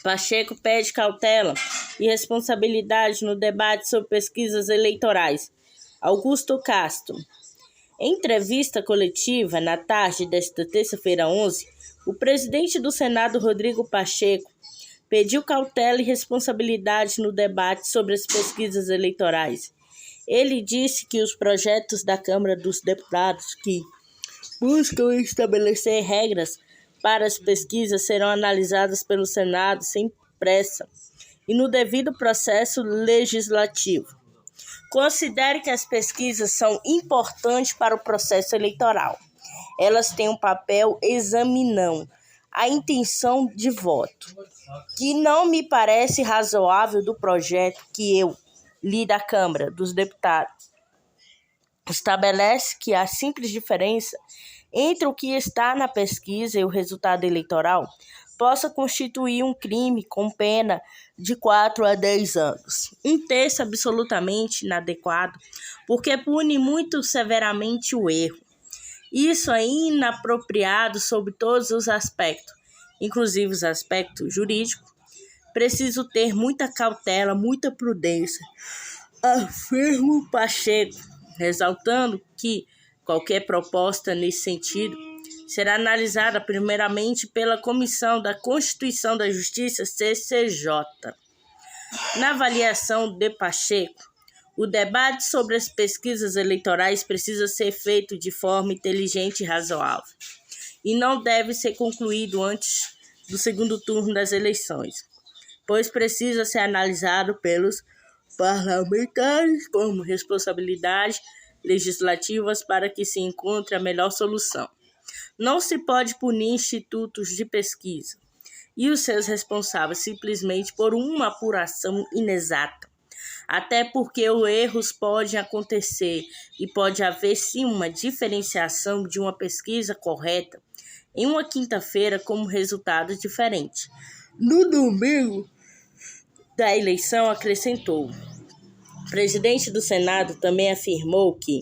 Pacheco pede cautela e responsabilidade no debate sobre pesquisas eleitorais. Augusto Castro. Em entrevista coletiva na tarde desta terça-feira 11, o presidente do Senado, Rodrigo Pacheco, pediu cautela e responsabilidade no debate sobre as pesquisas eleitorais. Ele disse que os projetos da Câmara dos Deputados que buscam estabelecer regras para as pesquisas serão analisadas pelo Senado sem pressa e no devido processo legislativo. Considere que as pesquisas são importantes para o processo eleitoral. Elas têm um papel examinando a intenção de voto, que não me parece razoável do projeto que eu li da Câmara dos Deputados. Estabelece que a simples diferença entre o que está na pesquisa e o resultado eleitoral possa constituir um crime com pena de 4 a 10 anos. Um texto absolutamente inadequado, porque pune muito severamente o erro. Isso é inapropriado sob todos os aspectos, inclusive os aspectos jurídicos. Preciso ter muita cautela, muita prudência, afirma Pacheco, ressaltando que qualquer proposta nesse sentido será analisada primeiramente pela Comissão da Constituição da Justiça, CCJ. Na avaliação de Pacheco, o debate sobre as pesquisas eleitorais precisa ser feito de forma inteligente e razoável, e não deve ser concluído antes do segundo turno das eleições, pois precisa ser analisado pelos parlamentares como responsabilidades legislativas para que se encontre a melhor solução. Não se pode punir institutos de pesquisa e os seus responsáveis simplesmente por uma apuração inexata, até porque os erros podem acontecer e pode haver sim uma diferenciação de uma pesquisa correta em uma quinta-feira como resultado diferente. No domingo da eleição, acrescentou. O presidente do Senado também afirmou que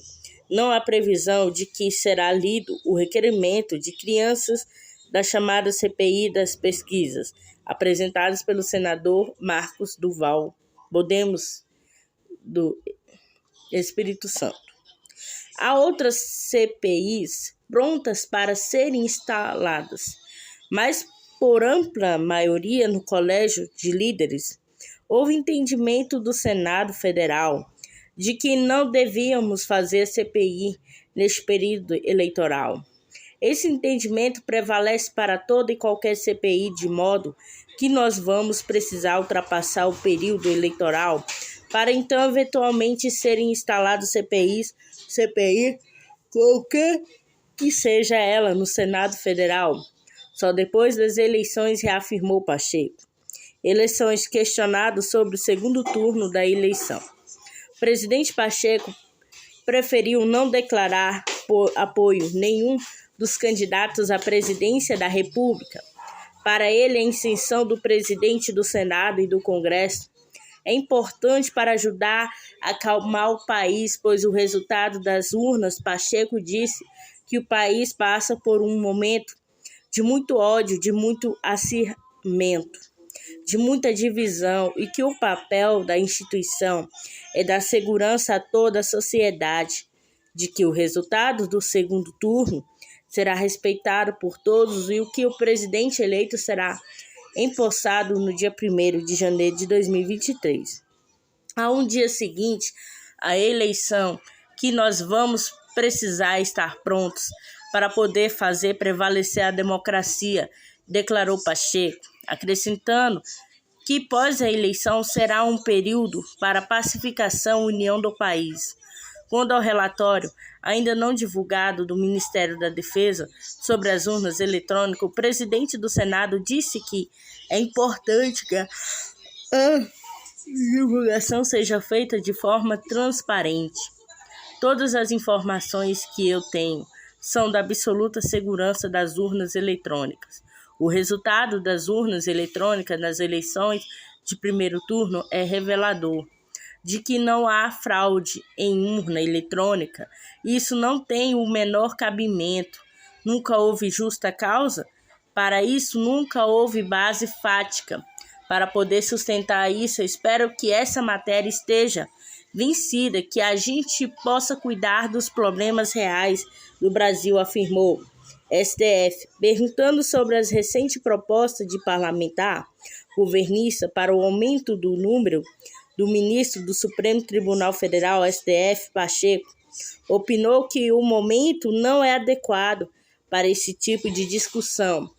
não há previsão de que será lido o requerimento de crianças da chamada CPI das pesquisas, apresentadas pelo senador Marcos Duval Podemos, do Espírito Santo. Há outras CPIs prontas para serem instaladas, mas por ampla maioria no Colégio de Líderes, houve entendimento do Senado Federal de que não devíamos fazer CPI neste período eleitoral. Esse entendimento prevalece para toda e qualquer CPI, de modo que nós vamos precisar ultrapassar o período eleitoral para então eventualmente serem instalados CPI, qualquer que seja ela, no Senado Federal, só depois das eleições, reafirmou Pacheco. Eleições questionadas sobre o segundo turno da eleição. O presidente Pacheco preferiu não declarar apoio nenhum dos candidatos à presidência da República. Para ele, a ascensão do presidente do Senado e do Congresso é importante para ajudar a acalmar o país, pois o resultado das urnas, Pacheco disse que o país passa por um momento de muito ódio, de muito acirramento, de muita divisão, e que o papel da instituição é dar segurança a toda a sociedade, de que o resultado do segundo turno será respeitado por todos e o que o presidente eleito será empossado no dia 1º de janeiro de 2023. A um dia seguinte à eleição, que nós vamos precisar estar prontos para poder fazer prevalecer a democracia, declarou Pacheco, acrescentando que pós a eleição será um período para pacificação e união do país. Quanto ao relatório, ainda não divulgado do Ministério da Defesa sobre as urnas eletrônicas, o presidente do Senado disse que é importante que a divulgação seja feita de forma transparente. Todas as informações que eu tenho são da absoluta segurança das urnas eletrônicas. O resultado das urnas eletrônicas nas eleições de primeiro turno é revelador de que não há fraude em urna eletrônica. Isso não tem o menor cabimento. Nunca houve justa causa. Para isso, nunca houve base fática. Para poder sustentar isso, eu espero que essa matéria esteja vencida, que a gente possa cuidar dos problemas reais do Brasil, afirmou STF, perguntando sobre as recentes propostas de parlamentar governista para o aumento do número do ministro do Supremo Tribunal Federal, STF, Pacheco, opinou que o momento não é adequado para esse tipo de discussão.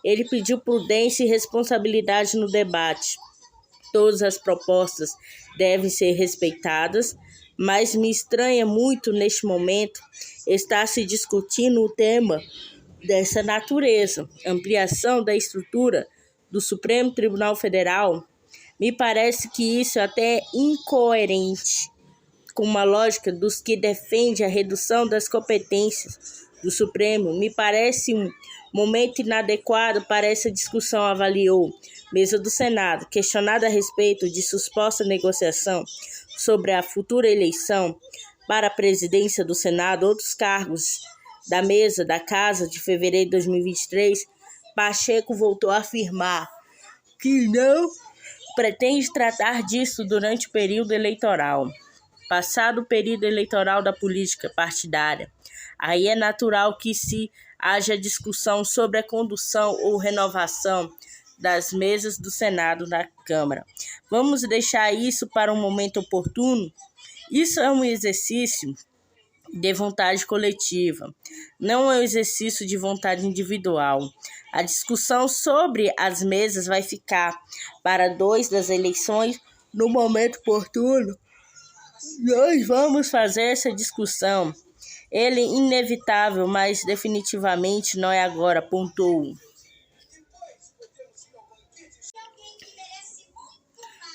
Ele pediu prudência e responsabilidade no debate. Todas as propostas devem ser respeitadas, mas me estranha muito neste momento estar se discutindo o tema dessa natureza, ampliação da estrutura do Supremo Tribunal Federal. Me parece que isso é até incoerente com uma lógica dos que defende a redução das competências do Supremo. Me parece um momento inadequado para essa discussão, avaliou. Mesa do Senado, questionada a respeito de suposta negociação sobre a futura eleição para a presidência do Senado, outros cargos da mesa da Casa de fevereiro de 2023, Pacheco voltou a afirmar que não pretende tratar disso durante o período eleitoral. Passado o período eleitoral da política partidária, aí é natural que se haja discussão sobre a condução ou renovação das mesas do Senado na Câmara. Vamos deixar isso para um momento oportuno? Isso é um exercício de vontade coletiva, não é um exercício de vontade individual. A discussão sobre as mesas vai ficar para 2 das eleições no momento oportuno. Nós vamos fazer essa discussão. Ele é inevitável, mas definitivamente não é agora, pontuou.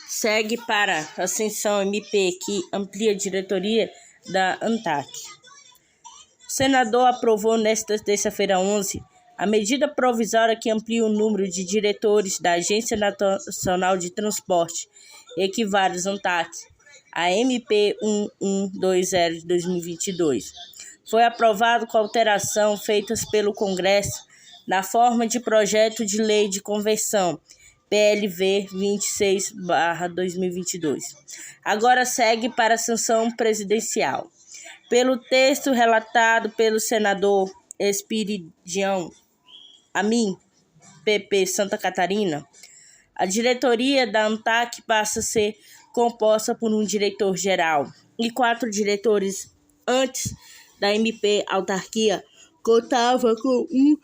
Segue para a Ascensão MP, que amplia a diretoria da ANTAC. O senador aprovou nesta terça-feira 11 a medida provisória que amplia o número de diretores da Agência Nacional de Transporte Equivalentes ANTAC, a MP 1120 de 2022. Foi aprovado com alteração feitas pelo Congresso na forma de projeto de lei de conversão, PLV 26/2022. Agora segue para a sanção presidencial. Pelo texto relatado pelo senador Espiridião Amin, PP Santa Catarina, a diretoria da ANTAC passa a ser composta por um diretor-geral e 4 diretores. Antes da MP Autarquia contava com um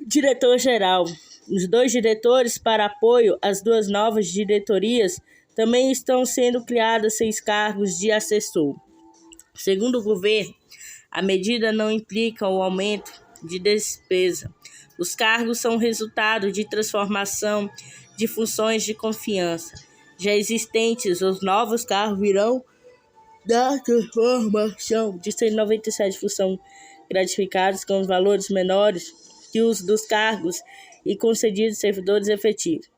diretor-geral. Os 2 diretores para apoio às 2 novas diretorias também estão sendo criados 6 cargos de assessor. Segundo o governo, a medida não implica o aumento de despesa. Os cargos são resultado de transformação de funções de confiança já existentes. Os novos cargos virão da transformação de 197 funções gratificadas com valores menores que os dos cargos e concedidos servidores efetivos.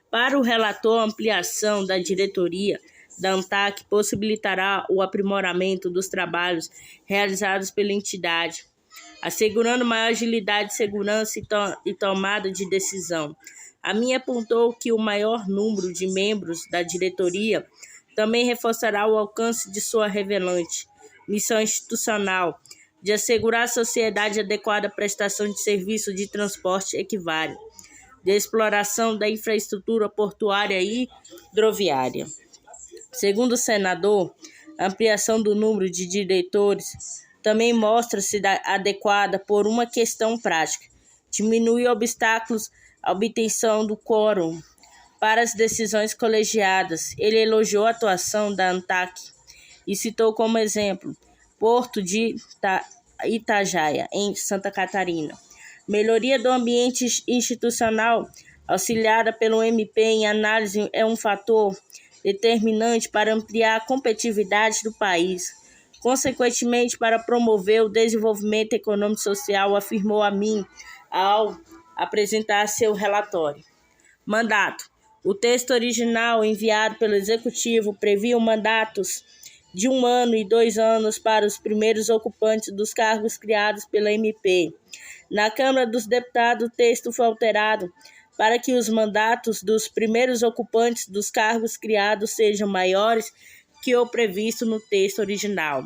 Para o relator, a ampliação da diretoria da ANTAC possibilitará o aprimoramento dos trabalhos realizados pela entidade, assegurando maior agilidade, segurança e tomada de decisão. A minha apontou que o maior número de membros da diretoria também reforçará o alcance de sua relevante missão institucional de assegurar à sociedade adequada prestação de serviço de transporte equivalente, de exploração da infraestrutura portuária e hidroviária. Segundo o senador, a ampliação do número de diretores também mostra-se adequada por uma questão prática: diminuir obstáculos à obtenção do quórum para as decisões colegiadas. Ele elogiou a atuação da ANTAC e citou como exemplo Porto de Itajaia, em Santa Catarina. Melhoria do ambiente institucional, auxiliada pelo MP em análise, é um fator determinante para ampliar a competitividade do país, consequentemente para promover o desenvolvimento econômico e social, afirmou Amin ao apresentar seu relatório. Mandato. O texto original enviado pelo Executivo previa mandatos de 1 ano e 2 anos para os primeiros ocupantes dos cargos criados pela MP. Na Câmara dos Deputados, o texto foi alterado para que os mandatos dos primeiros ocupantes dos cargos criados sejam maiores que o previsto no texto original.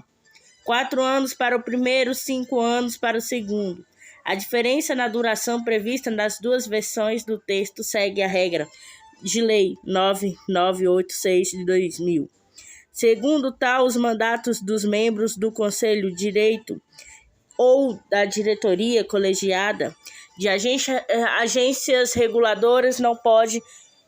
4 anos para o primeiro, 5 anos para o segundo. A diferença na duração prevista nas duas versões do texto segue a regra de Lei 9986 de 2000. Segundo tal, os mandatos dos membros do Conselho Direito ou da diretoria colegiada de agências reguladoras não pode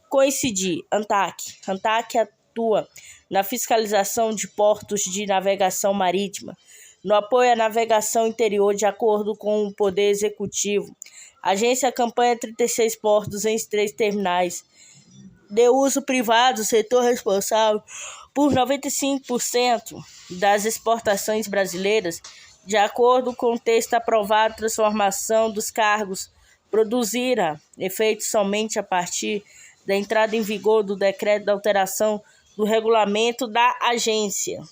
coincidir. ANTAC atua na fiscalização de portos de navegação marítima, no apoio à navegação interior de acordo com o Poder Executivo. A agência acompanha 36 portos em 3 terminais de uso privado, setor responsável por 95% das exportações brasileiras, de acordo com o texto aprovado. Transformação dos cargos produzirá efeito somente a partir da entrada em vigor do decreto de alteração do regulamento da agência.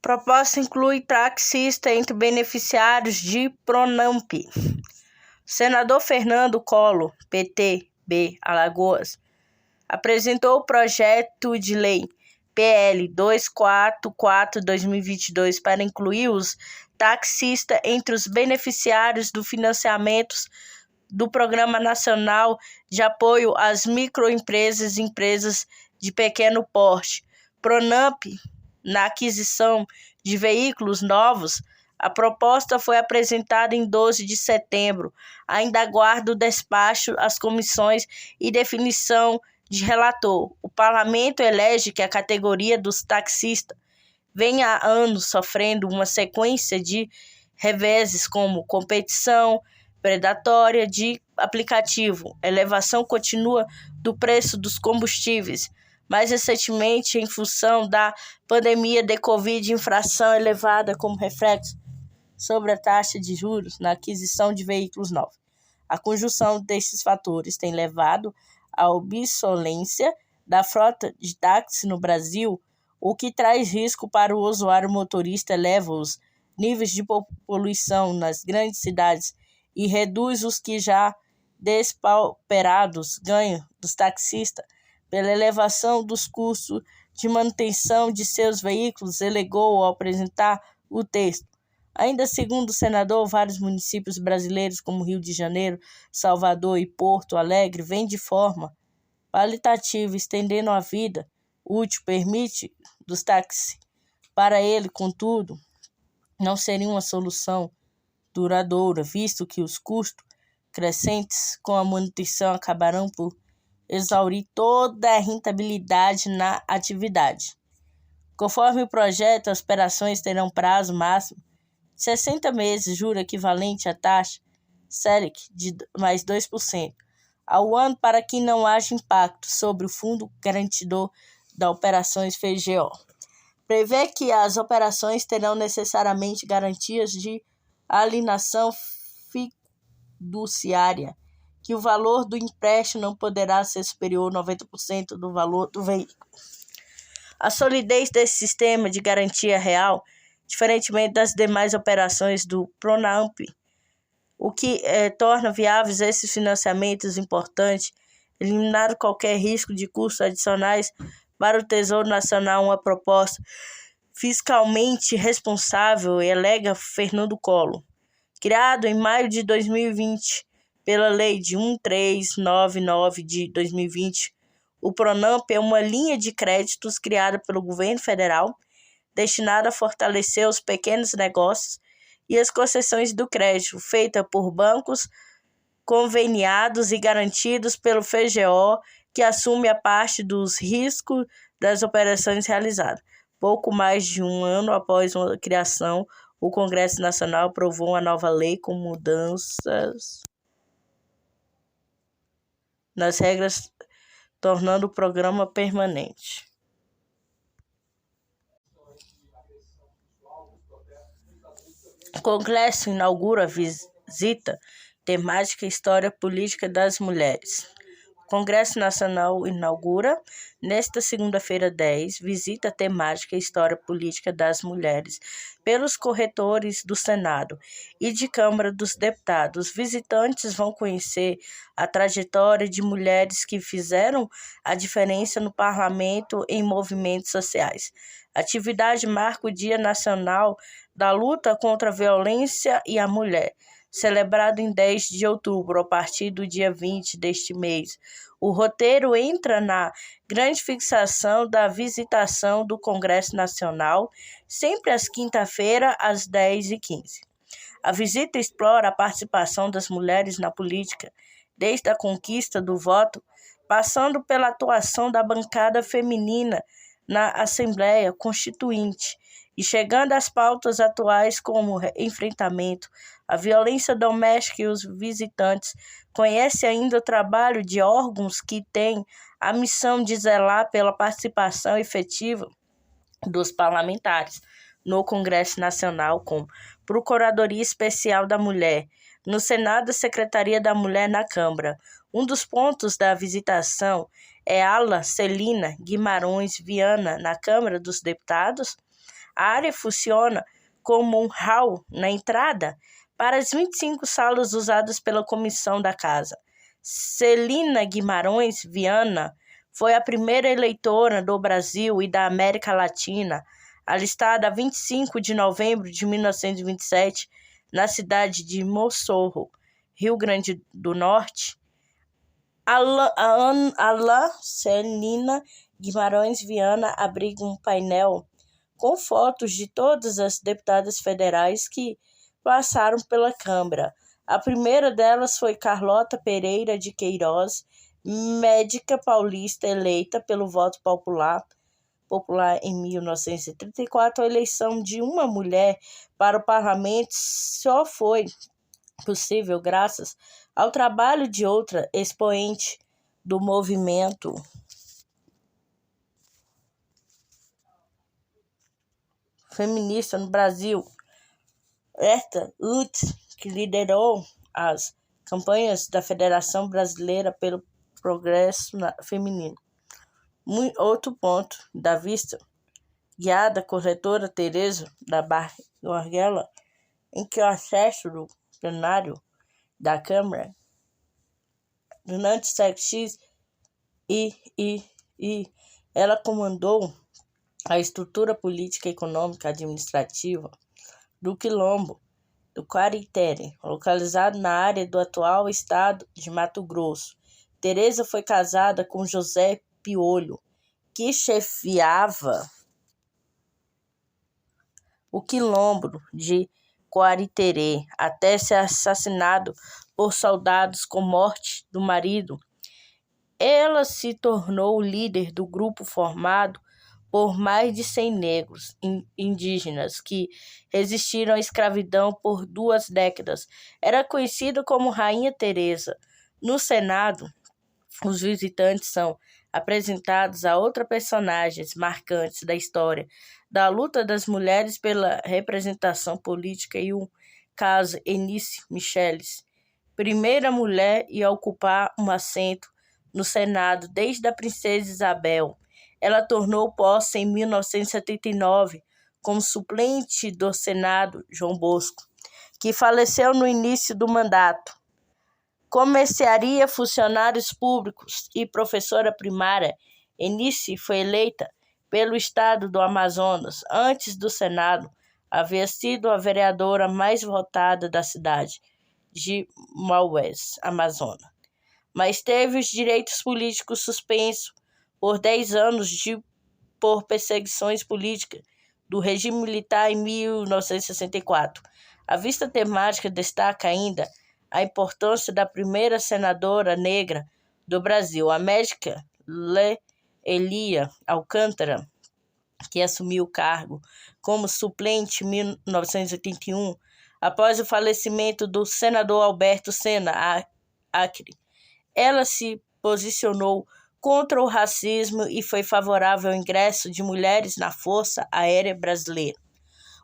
Proposta inclui taxista entre beneficiários de Pronamp. Senador Fernando Collor, PT, B, Alagoas, apresentou o projeto de lei PL 244/2022 para incluir os taxistas entre os beneficiários do financiamento do Programa Nacional de Apoio às Microempresas e Empresas de Pequeno Porte, Pronamp, na aquisição de veículos novos. A proposta foi apresentada em 12 de setembro. Ainda aguarda o despacho às comissões e definição de relator. O parlamento elege que a categoria dos taxistas vem há anos sofrendo uma sequência de reveses como competição predatória de aplicativo, elevação contínua do preço dos combustíveis, mais recentemente em função da pandemia de Covid, inflação elevada como reflexo sobre a taxa de juros na aquisição de veículos novos. A conjunção desses fatores tem levado à obsolescência da frota de táxi no Brasil, o que traz risco para o usuário motorista, eleva os níveis de poluição nas grandes cidades e reduz os que já despauperados ganhos dos taxistas pela elevação dos custos de manutenção de seus veículos, alegou ao apresentar o texto. Ainda segundo o senador, vários municípios brasileiros, como Rio de Janeiro, Salvador e Porto Alegre, vêm de forma palitativa estendendo a vida útil permite dos táxis. Para ele, contudo, não seria uma solução duradoura, visto que os custos crescentes com a manutenção acabarão por exaurir toda a rentabilidade na atividade. Conforme o projeto, as operações terão prazo máximo de 60 meses, juro equivalente à taxa Selic de mais 2% ao ano, para que não haja impacto sobre o Fundo Garantidor das Operações FGO. Prevê que as operações terão necessariamente garantias de alienação fiduciária, que o valor do empréstimo não poderá ser superior a 90% do valor do veículo. A solidez desse sistema de garantia real, diferentemente das demais operações do Pronamp, o que torna viáveis esses financiamentos importantes, eliminar qualquer risco de custos adicionais para o Tesouro Nacional. Uma proposta fiscalmente responsável, alega Fernando Collor. Criado em maio de 2020 pela Lei de 1399 de 2020, o Pronamp é uma linha de créditos criada pelo governo federal, destinada a fortalecer os pequenos negócios e as concessões do crédito, feita por bancos conveniados e garantidos pelo FGO, que assume a parte dos riscos das operações realizadas. Pouco mais de um ano após a criação, o Congresso Nacional aprovou uma nova lei com mudanças nas regras, tornando o programa permanente. O Congresso inaugura a visita temática História Política das Mulheres. O Congresso Nacional inaugura, nesta segunda-feira 10, visita temática História Política das Mulheres pelos corretores do Senado e de Câmara dos Deputados. Visitantes vão conhecer a trajetória de mulheres que fizeram a diferença no parlamento em movimentos sociais. A atividade marca o Dia Nacional da Luta contra a Violência e a Mulher, celebrado em 10 de outubro, a partir do dia 20 deste mês. O roteiro entra na grande fixação da visitação do Congresso Nacional, sempre às quinta-feiras, às 10h15. A visita explora a participação das mulheres na política, desde a conquista do voto, passando pela atuação da bancada feminina na Assembleia Constituinte, e chegando às pautas atuais como enfrentamento à violência doméstica. E os visitantes conhecem ainda o trabalho de órgãos que têm a missão de zelar pela participação efetiva dos parlamentares no Congresso Nacional, como Procuradoria Especial da Mulher, no Senado, a Secretaria da Mulher na Câmara. Um dos pontos da visitação é a ala Celina Guimarães Viana, na Câmara dos Deputados. A área funciona como um hall na entrada para as 25 salas usadas pela comissão da Casa. Celina Guimarães Viana foi a primeira eleitora do Brasil e da América Latina, alistada a 25 de novembro de 1927, na cidade de Mossorro, Rio Grande do Norte. A Celina Guimarães Viana abriga um painel com fotos de todas as deputadas federais que passaram pela Câmara. A primeira delas foi Carlota Pereira de Queiroz, médica paulista eleita pelo voto popular em 1934. A eleição de uma mulher para o parlamento só foi possível graças ao trabalho de outra expoente do movimento feminista no Brasil, Berta Lutz, que liderou as campanhas da Federação Brasileira pelo Progresso Feminino. Outro ponto da vista guiada, corretora Tereza da Barguela, em que o acesso do plenário da Câmara durante o século X e ela comandou a estrutura política, econômica e administrativa do Quilombo do Quaritere, localizado na área do atual estado de Mato Grosso. Tereza foi casada com José Piolho, que chefiava o Quilombo de Quaritere, até ser assassinado por soldados com morte do marido. Ela se tornou o líder do grupo formado por mais de 100 negros indígenas que resistiram à escravidão por 2 décadas. Era conhecida como Rainha Teresa. No Senado, os visitantes são apresentados a outros personagens marcantes da história da luta das mulheres pela representação política, e o caso Eunice Micheles, primeira mulher a ocupar um assento no Senado desde a princesa Isabel. Ela tornou posse em 1979 como suplente do Senado João Bosco, que faleceu no início do mandato. Comerciaria, funcionários públicos e professora primária, Eunice foi eleita pelo estado do Amazonas. Antes do Senado, havia sido a vereadora mais votada da cidade de Maués, Amazonas, mas teve os direitos políticos suspensos por 10 anos por perseguições políticas do regime militar em 1964. A vista temática destaca ainda a importância da primeira senadora negra do Brasil, a médica Elia Alcântara, que assumiu o cargo como suplente em 1981, após o falecimento do senador Alberto Senna Acre. Ela se posicionou contra o racismo e foi favorável ao ingresso de mulheres na Força Aérea Brasileira.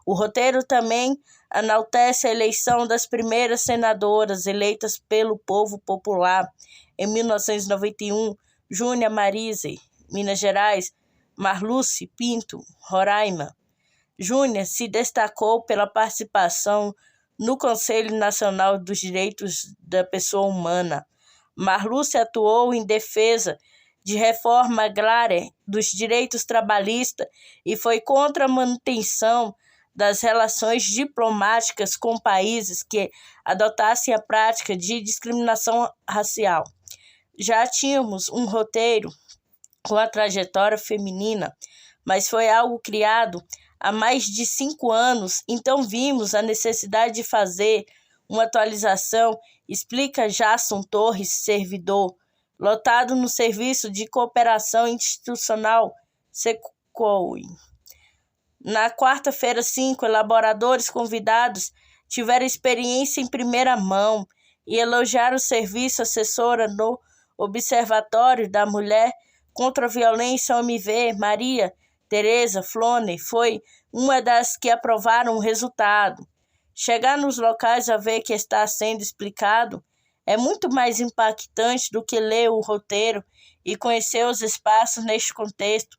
O roteiro também enaltece a eleição das primeiras senadoras eleitas pelo povo popular em 1991, Júnia Marise, Minas Gerais, Marluce Pinto, Roraima. Júnia se destacou pela participação no Conselho Nacional dos Direitos da Pessoa Humana. Marluce atuou em defesa de reforma agrária, dos direitos trabalhistas e foi contra a manutenção das relações diplomáticas com países que adotassem a prática de discriminação racial. Já tínhamos um roteiro com a trajetória feminina, mas foi algo criado há mais de 5 anos, então vimos a necessidade de fazer uma atualização, explica Jason Torres, servidor, lotado no Serviço de Cooperação Institucional, SECOI. Na quarta-feira, 5 elaboradores convidados tiveram experiência em primeira mão e elogiaram o serviço assessora no Observatório da Mulher contra a Violência OMV, Maria Tereza Flone, foi uma das que aprovaram o resultado. Chegar nos locais a ver que está sendo explicado é muito mais impactante do que ler o roteiro e conhecer os espaços neste contexto.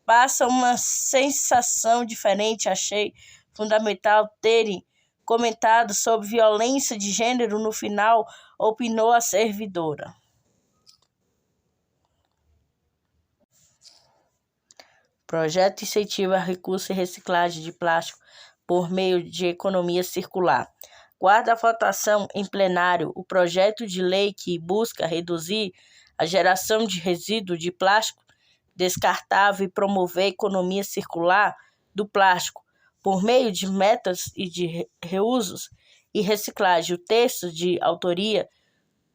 Passa uma sensação diferente. Achei fundamental terem comentado sobre violência de gênero no final, opinou a servidora. Projeto incentiva recurso e reciclagem de plástico por meio de economia circular. Guarda a votação em plenário o projeto de lei que busca reduzir a geração de resíduo de plástico descartável e promover a economia circular do plástico por meio de metas e de reusos e reciclagem. O texto de autoria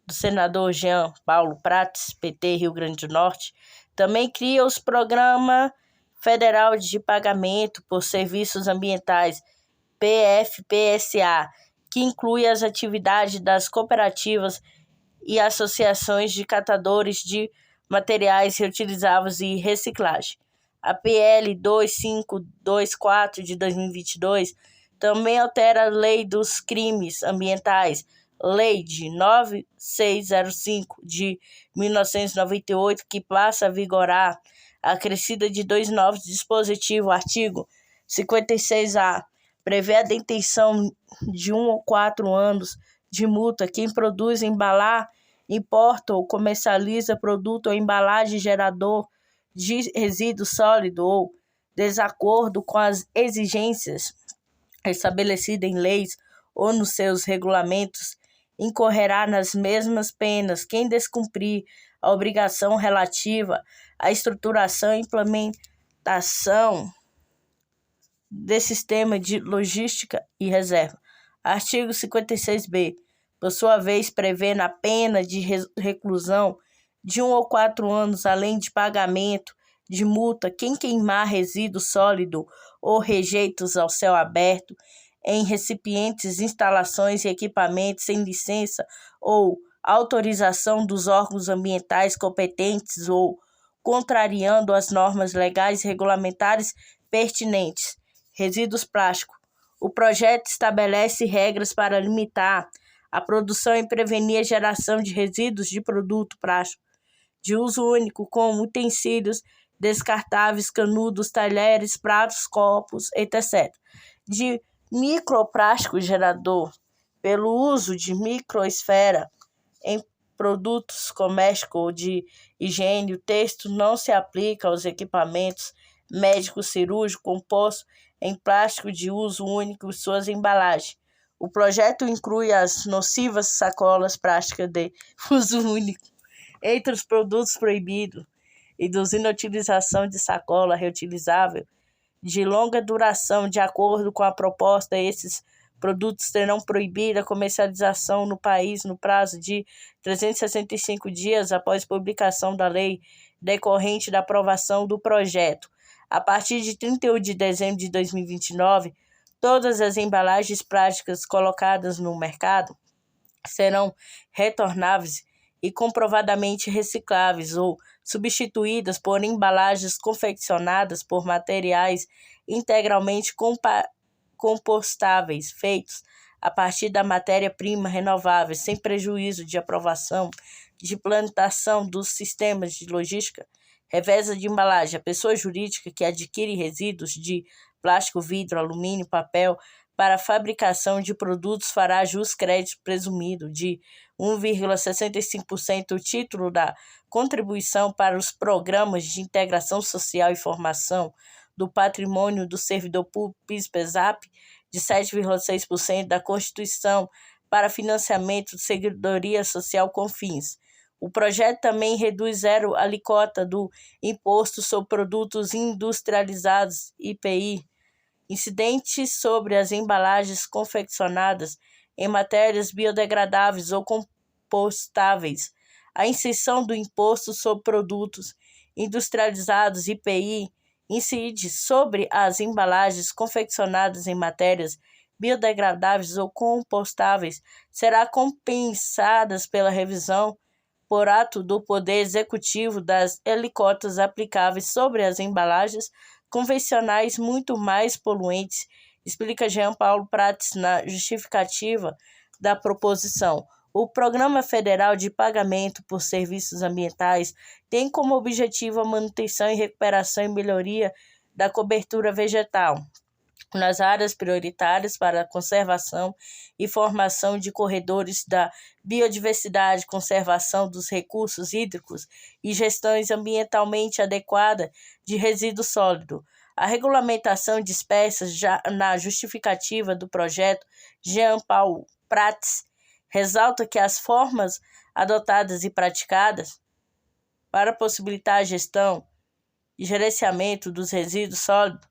do senador Jean Paulo Prates, PT, Rio Grande do Norte, também cria os programas Federal de Pagamento por Serviços Ambientais, PFPSA, que inclui as atividades das cooperativas e associações de catadores de materiais reutilizáveis e reciclagem. A PL 2524 de 2022 também altera a Lei dos Crimes Ambientais, Lei de 9605 de 1998, que passa a vigorar acrescida de 2 novos dispositivos. Artigo 56A prevê a detenção de 1 ou 4 anos de multa quem produz, embalar, importa ou comercializa produto ou embalagem gerador de resíduo sólido ou desacordo com as exigências estabelecidas em leis ou nos seus regulamentos, incorrerá nas mesmas penas quem descumprir a obrigação relativa à estruturação e implementação de sistema de logística e reserva. Artigo 56b, por sua vez, prevê a pena de reclusão de 1 ou 4 anos, além de pagamento de multa, quem queimar resíduo sólido ou rejeitos ao céu aberto em recipientes, instalações e equipamentos sem licença ou autorização dos órgãos ambientais competentes ou contrariando as normas legais e regulamentares pertinentes. Resíduos plásticos. O projeto estabelece regras para limitar a produção e prevenir a geração de resíduos de produto plástico de uso único, como utensílios descartáveis, canudos, talheres, pratos, copos, etc. De microplástico gerador pelo uso de microesfera em produtos domésticos ou de higiene. O texto não se aplica aos equipamentos médicos cirúrgicos compostos em plástico de uso único e suas embalagens. O projeto inclui as nocivas sacolas plásticas de uso único entre os produtos proibidos, induzindo a utilização de sacola reutilizável de longa duração. De acordo com a proposta, esses produtos terão proibida a comercialização no país no prazo de 365 dias após publicação da lei decorrente da aprovação do projeto. A partir de 31 de dezembro de 2029, todas as embalagens plásticas colocadas no mercado serão retornáveis e comprovadamente recicláveis ou substituídas por embalagens confeccionadas por materiais integralmente compostáveis feitos a partir da matéria-prima renovável, sem prejuízo de aprovação de implantação dos sistemas de logística, reveza de embalagem. A pessoa jurídica que adquire resíduos de plástico, vidro, alumínio, papel para a fabricação de produtos fará jus crédito presumido de 1,65% o título da contribuição para os programas de integração social e formação do patrimônio do servidor público PIS/PESAP, de 7,6% da Constituição para financiamento de seguridade social com fins. O projeto também reduz zero a alíquota do Imposto sobre Produtos Industrializados, IPI, incidentes sobre as embalagens confeccionadas em matérias biodegradáveis ou compostáveis. A inserção do Imposto sobre Produtos Industrializados, IPI, incide sobre as embalagens confeccionadas em matérias biodegradáveis ou compostáveis, será compensadas pela revisão por ato do Poder Executivo das alíquotas aplicáveis sobre as embalagens convencionais muito mais poluentes, explica Jean Paulo Prats na justificativa da proposição. O Programa Federal de Pagamento por Serviços Ambientais tem como objetivo a manutenção e recuperação e melhoria da cobertura vegetal nas áreas prioritárias para a conservação e formação de corredores da biodiversidade, conservação dos recursos hídricos e gestões ambientalmente adequada de resíduo sólido. A regulamentação de espécies, já na justificativa do projeto, Jean Paul Prats ressalta que as formas adotadas e praticadas para possibilitar a gestão e gerenciamento dos resíduos sólidos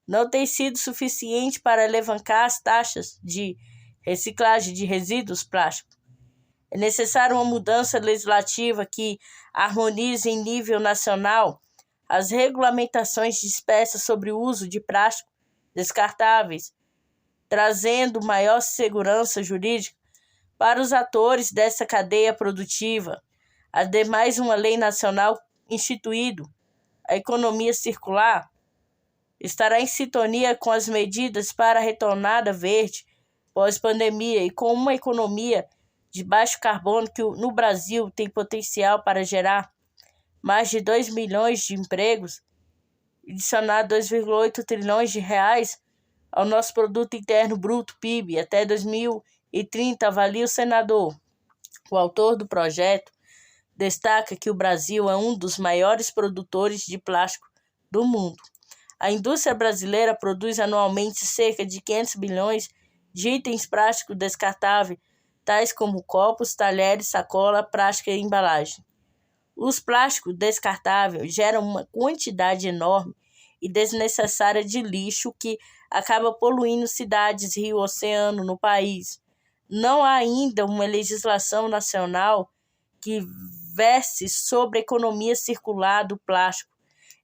não têm sido suficientes para alavancar as taxas de reciclagem de resíduos plásticos. É necessária uma mudança legislativa que harmonize em nível nacional as regulamentações de espécies sobre o uso de plástico descartáveis, trazendo maior segurança jurídica para os atores dessa cadeia produtiva. Ademais, uma lei nacional instituída, a economia circular, estará em sintonia com as medidas para a retornada verde pós-pandemia e com uma economia de baixo carbono que no Brasil tem potencial para gerar mais de 2 milhões de empregos e adicionar 2,8 trilhões de reais ao nosso Produto Interno Bruto, PIB, até 2030, avalia o senador. O autor do projeto destaca que o Brasil é um dos maiores produtores de plástico do mundo. A indústria brasileira produz anualmente cerca de 500 bilhões de itens plásticos descartáveis, tais como copos, talheres, sacola, plástica e embalagem. Os plásticos descartáveis geram uma quantidade enorme e desnecessária de lixo que acaba poluindo cidades, rio, oceano no país. Não há ainda uma legislação nacional que verse sobre a economia circular do plástico.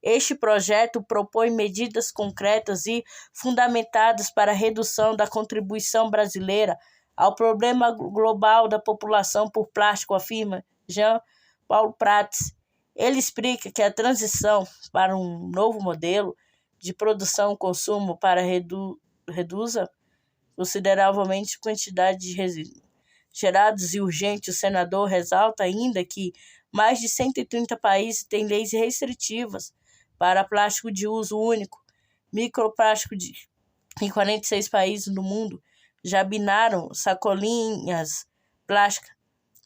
Este projeto propõe medidas concretas e fundamentadas para a redução da contribuição brasileira ao problema global da população por plástico, afirma Jean Paulo Prats. Ele explica que a transição para um novo modelo de produção e consumo para reduza consideravelmente a quantidade de resíduos gerados e urgente. O senador ressalta ainda que mais de 130 países têm leis restritivas para plástico de uso único. Microplástico em 46 países do mundo já binaram sacolinhas plásticas.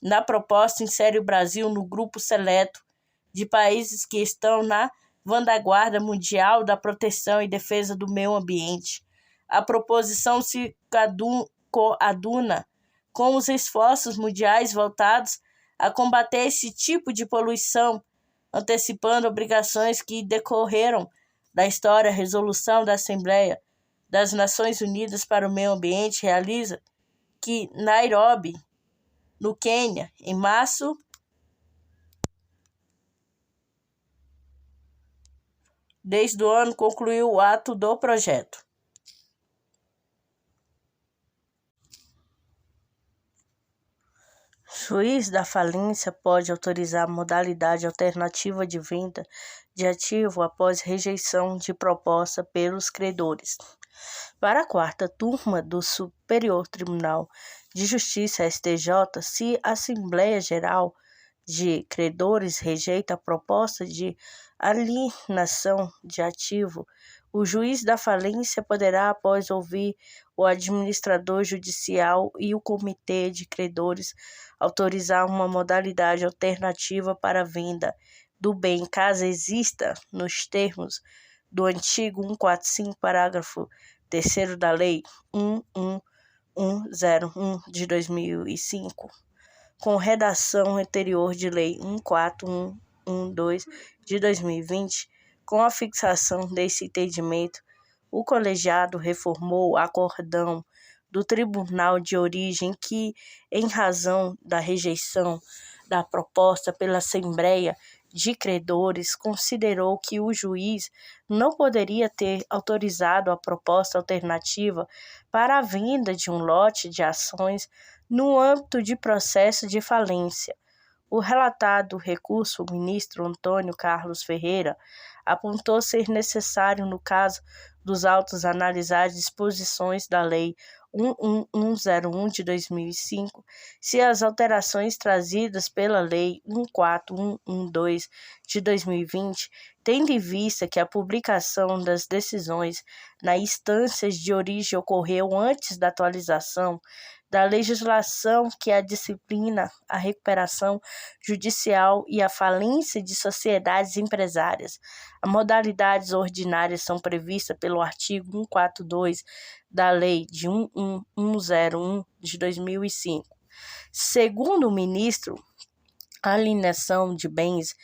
Na proposta, insere o Brasil no grupo seleto de países que estão na vanguarda mundial da proteção e defesa do meio ambiente. A proposição se coaduna com os esforços mundiais voltados a combater esse tipo de poluição, antecipando obrigações que decorreram da história. A resolução da Assembleia das Nações Unidas para o Meio Ambiente realiza que Nairobi, no Quênia, em março desde o ano, concluiu o ato do projeto. Juiz da falência pode autorizar modalidade alternativa de venda de ativo após rejeição de proposta pelos credores. Para a quarta turma do Superior Tribunal de Justiça (STJ), se a Assembleia Geral de Credores rejeita a proposta de alienação de ativo, o juiz da falência poderá, após ouvir o administrador judicial e o comitê de credores, autorizar uma modalidade alternativa para a venda do bem, caso exista, nos termos do artigo 145, parágrafo 3º da Lei 11101 de 2005, com redação anterior de Lei 14112 de 2020, com a fixação desse entendimento, o colegiado reformou o acórdão do Tribunal de Origem que, em razão da rejeição da proposta pela Assembleia de Credores, considerou que o juiz não poderia ter autorizado a proposta alternativa para a venda de um lote de ações no âmbito de processo de falência. O relatado recurso, o ministro Antônio Carlos Ferreira, apontou ser necessário, no caso dos autos, analisar disposições da Lei 11101 de 2005, se as alterações trazidas pela Lei 14112 de 2020, tendo em vista que a publicação das decisões nas instâncias de origem ocorreu antes da atualização da legislação que a disciplina, a recuperação judicial e a falência de sociedades empresárias. As modalidades ordinárias são previstas pelo artigo 142 da Lei de 11101 de 2005. Segundo o ministro, a alienação de bens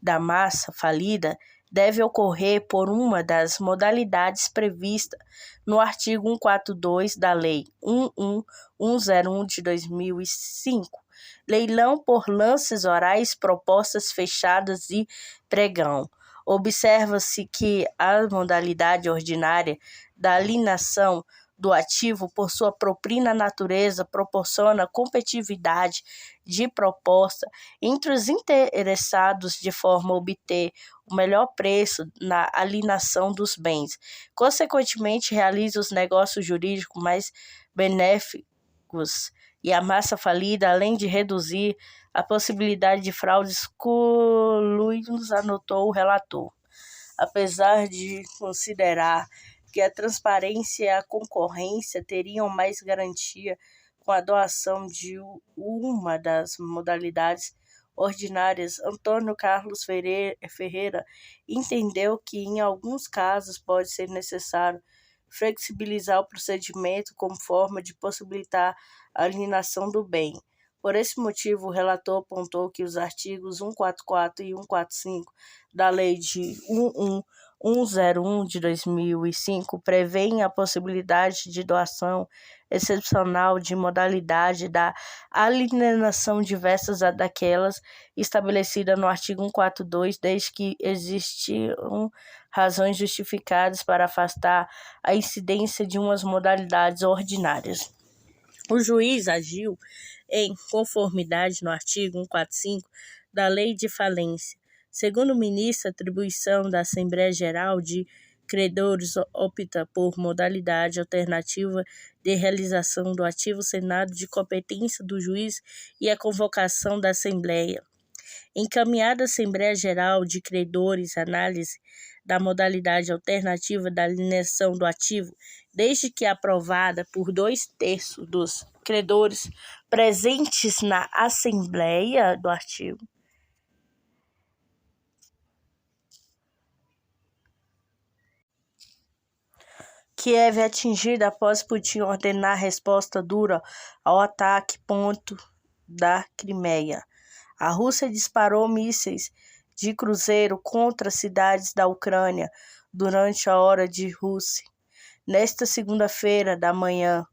da massa falida deve ocorrer por uma das modalidades previstas no artigo 142 da Lei 11101 de 2005, leilão por lances orais, propostas fechadas e pregão. Observa-se que a modalidade ordinária da alienação do ativo, por sua própria natureza, proporciona competitividade de proposta entre os interessados de forma a obter o melhor preço na alienação dos bens. Consequentemente, realiza os negócios jurídicos mais benéficos e a massa falida, além de reduzir a possibilidade de fraudes coluídos, anotou o relator. Apesar de considerar que a transparência e a concorrência teriam mais garantia com a adoção de uma das modalidades ordinárias, Antônio Carlos Ferreira entendeu que, em alguns casos, pode ser necessário flexibilizar o procedimento como forma de possibilitar a alienação do bem. Por esse motivo, o relator apontou que os artigos 144 e 145 da Lei de 11101 de 2005 prevêem a possibilidade de doação excepcional de modalidade da alienação diversas daquelas estabelecidas no artigo 142, desde que existam razões justificadas para afastar a incidência de umas modalidades ordinárias. O juiz agiu em conformidade no artigo 145 da Lei de Falência. Segundo o ministro, a atribuição da Assembleia Geral de Credores opta por modalidade alternativa de realização do ativo Senado de competência do juiz e a convocação da Assembleia. Encaminhada à Assembleia Geral de Credores análise da modalidade alternativa da alienação do ativo, desde que aprovada por 2/3 dos credores presentes na Assembleia do artigo Kiev é atingida após Putin ordenar resposta dura ao ataque ponto da Crimeia. A Rússia disparou mísseis de cruzeiro contra cidades da Ucrânia durante a hora de Rússia, nesta segunda-feira da manhã,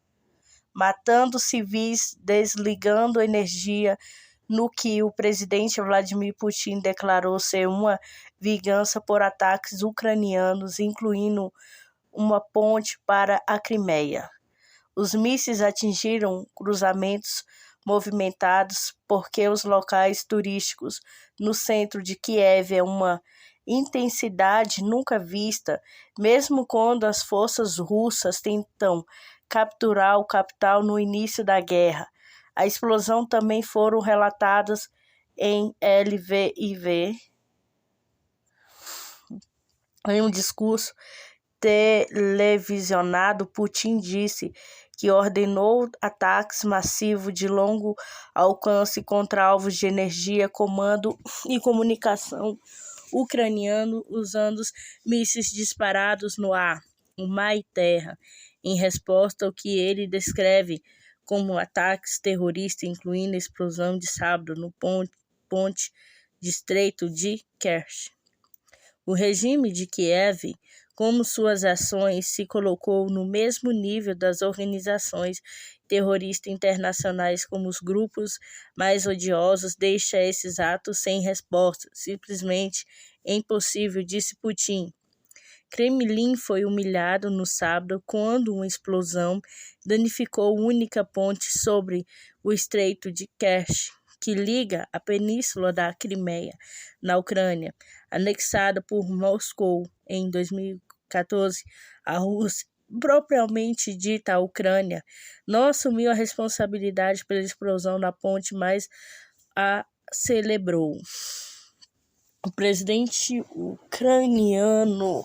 matando civis, desligando energia, no que o presidente Vladimir Putin declarou ser uma vingança por ataques ucranianos, incluindo uma ponte para a Crimeia. Os mísseis atingiram cruzamentos movimentados porque os locais turísticos no centro de Kiev é uma intensidade nunca vista, mesmo quando as forças russas tentam capturar o capital no início da guerra. A explosão também foram relatadas em Lviv. Em um discurso televisionado, Putin disse que ordenou ataques massivos de longo alcance contra alvos de energia, comando e comunicação ucraniano, usando mísseis disparados no ar, o mar e terra, em resposta ao que ele descreve como ataques terroristas, incluindo a explosão de sábado no ponte de Estreito de Kerch. O regime de Kiev, como suas ações, se colocou no mesmo nível das organizações terroristas internacionais como os grupos mais odiosos, deixa esses atos sem resposta, simplesmente é impossível, disse Putin. Kremlin foi humilhado no sábado quando uma explosão danificou a única ponte sobre o Estreito de Kerch, que liga a península da Crimeia, na Ucrânia, anexada por Moscou em 2014. A Rússia, propriamente dita a Ucrânia, não assumiu a responsabilidade pela explosão da ponte, mas a celebrou. O presidente ucraniano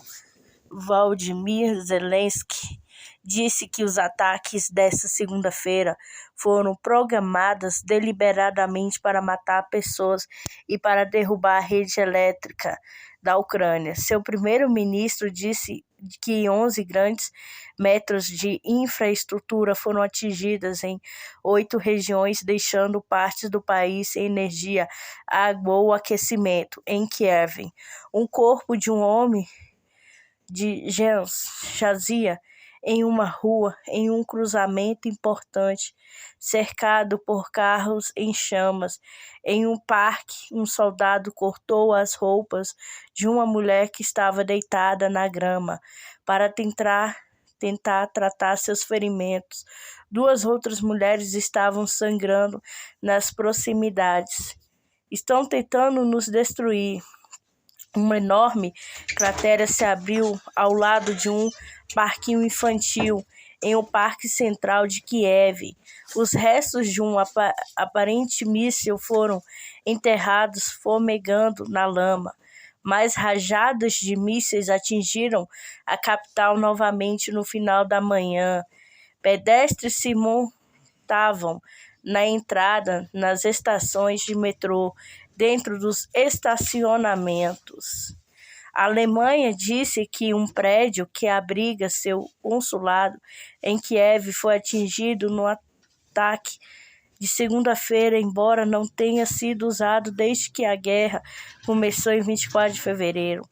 Volodymyr Zelensky disse que os ataques desta segunda-feira foram programados deliberadamente para matar pessoas e para derrubar a rede elétrica da Ucrânia. Seu primeiro-ministro disse que 11 grandes metros de infraestrutura foram atingidas em 8 regiões, deixando partes do país sem energia, água ou aquecimento. Em Kiev, um corpo de um homem de jazia em uma rua, em um cruzamento importante, cercado por carros em chamas. Em um parque, um soldado cortou as roupas de uma mulher que estava deitada na grama para tentar tratar seus ferimentos. 2 outras mulheres estavam sangrando nas proximidades. Estão tentando nos destruir. Uma enorme cratera se abriu ao lado de um parquinho infantil em um parque central de Kiev. Os restos de um aparente míssil foram enterrados fumegando na lama. Mais rajadas de mísseis atingiram a capital novamente no final da manhã. Pedestres se montavam na entrada nas estações de metrô, dentro dos estacionamentos. A Alemanha disse que um prédio que abriga seu consulado em Kiev foi atingido no ataque de segunda-feira, embora não tenha sido usado desde que a guerra começou em 24 de fevereiro.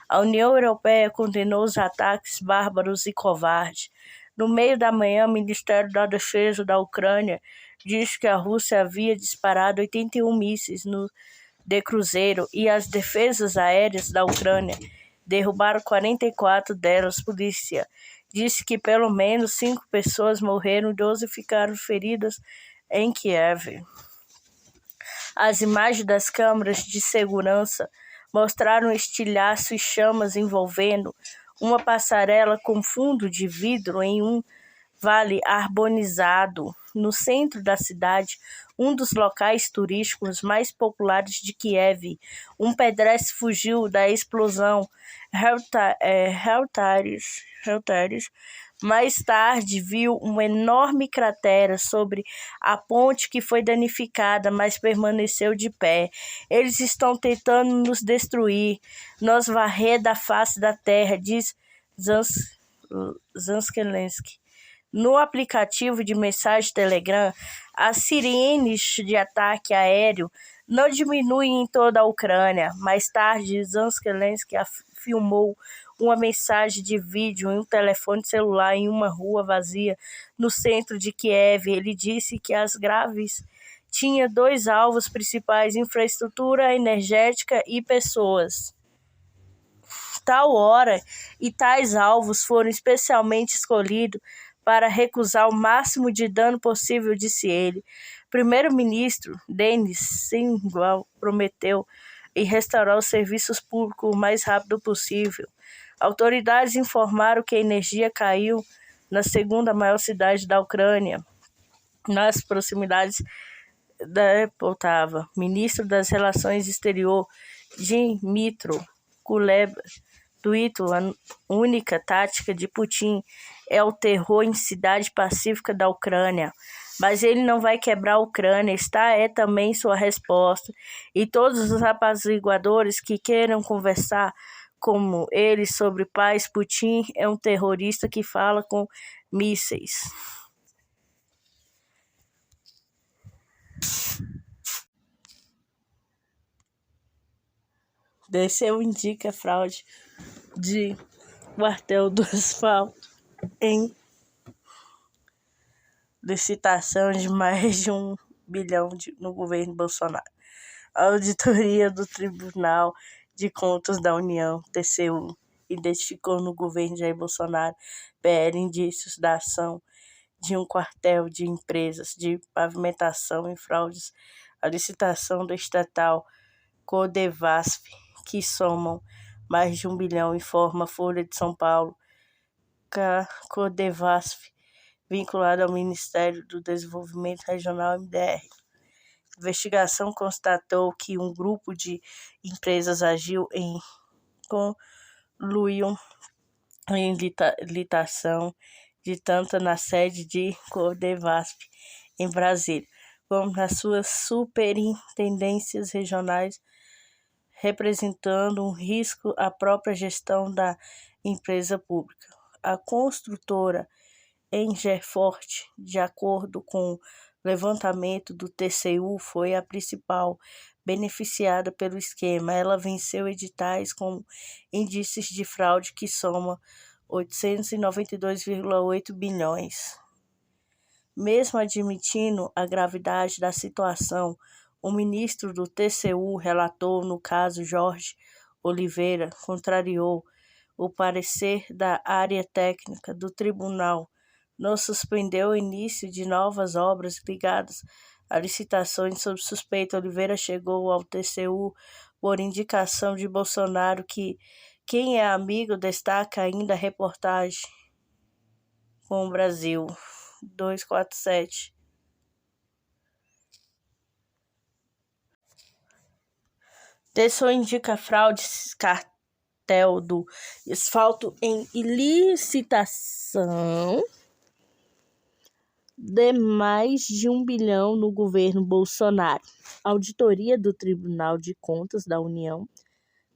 A União Europeia condenou os ataques bárbaros e covardes. No meio da manhã, o Ministério da Defesa da Ucrânia disse que a Rússia havia disparado 81 mísseis de cruzeiro e as defesas aéreas da Ucrânia derrubaram 44 delas. A polícia disse que pelo menos 5 pessoas morreram e 12 ficaram feridas em Kiev. As imagens das câmeras de segurança mostraram estilhaço e chamas envolvendo uma passarela com fundo de vidro em um vale arborizado no centro da cidade, um dos locais turísticos mais populares de Kiev. Um pedestre fugiu da explosão. Reuters mais tarde viu uma enorme cratera sobre a ponte que foi danificada, mas permaneceu de pé. Eles estão tentando nos destruir, nos varrer da face da terra, diz Zelensky. No aplicativo de mensagem Telegram, as sirenes de ataque aéreo não diminuem em toda a Ucrânia. Mais tarde, Zelensky filmou uma mensagem de vídeo em um telefone celular em uma rua vazia no centro de Kiev. Ele disse que as graves tinha 2 alvos principais: infraestrutura energética e pessoas. Tal hora e tais alvos foram especialmente escolhidos para recusar o máximo de dano possível, disse ele. Primeiro-ministro Denis Shmyhal prometeu e restaurar os serviços públicos o mais rápido possível. Autoridades informaram que a energia caiu na segunda maior cidade da Ucrânia, nas proximidades da Poltava. Ministro das Relações Exteriores, Dmytro Kuleba, tweetou: a única tática de Putin é o terror em cidade pacífica da Ucrânia. Mas ele não vai quebrar a Ucrânia, esta é também sua resposta. E todos os apaziguadores que queiram conversar como ele sobre paz, Putin é um terrorista que fala com mísseis. Desceu indica fraude de quartel do asfalto em licitação de mais de 1 bilhão no governo Bolsonaro. A auditoria do Tribunal de Contas da União, TCU, identificou no governo Jair Bolsonaro, PL, indícios da ação de um quartel de empresas de pavimentação e fraudes à licitação do estatal Codevasf, que somam mais de 1 bilhão, informa a Folha de São Paulo. Codevasf, vinculado ao Ministério do Desenvolvimento Regional, MDR. Investigação constatou que um grupo de empresas agiu em conluio em licitação de tanto na sede de Codevasf em Brasília, como nas suas superintendências regionais, representando um risco à própria gestão da empresa pública. A construtora Engerforte, de acordo com o levantamento do TCU, foi a principal beneficiada pelo esquema. Ela venceu editais com índices de fraude que somam 892,8 bilhões. Mesmo admitindo a gravidade da situação, o ministro do TCU, relator no caso Jorge Oliveira, contrariou o parecer da área técnica do tribunal, não suspendeu o início de novas obras ligadas a licitações sob suspeita. Oliveira chegou ao TCU por indicação de Bolsonaro, que quem é amigo destaca ainda a reportagem com o Brasil 247. TCU indica fraudes cartel do asfalto em licitação de mais de 1 bilhão no governo Bolsonaro. A auditoria do Tribunal de Contas da União,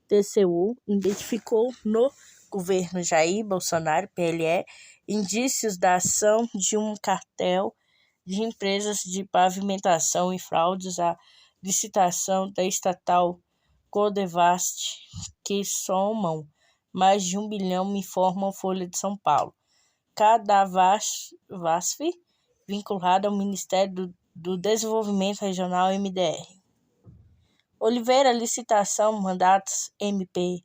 TCU, identificou no governo Jair Bolsonaro, PLE, indícios da ação de um cartel de empresas de pavimentação e fraudes à licitação da estatal Codevasf, que somam mais de 1 bilhão, informa a Folha de São Paulo. Codevasf, vinculado ao Ministério do Desenvolvimento Regional, MDR. Oliveira, licitação, mandatos, MP,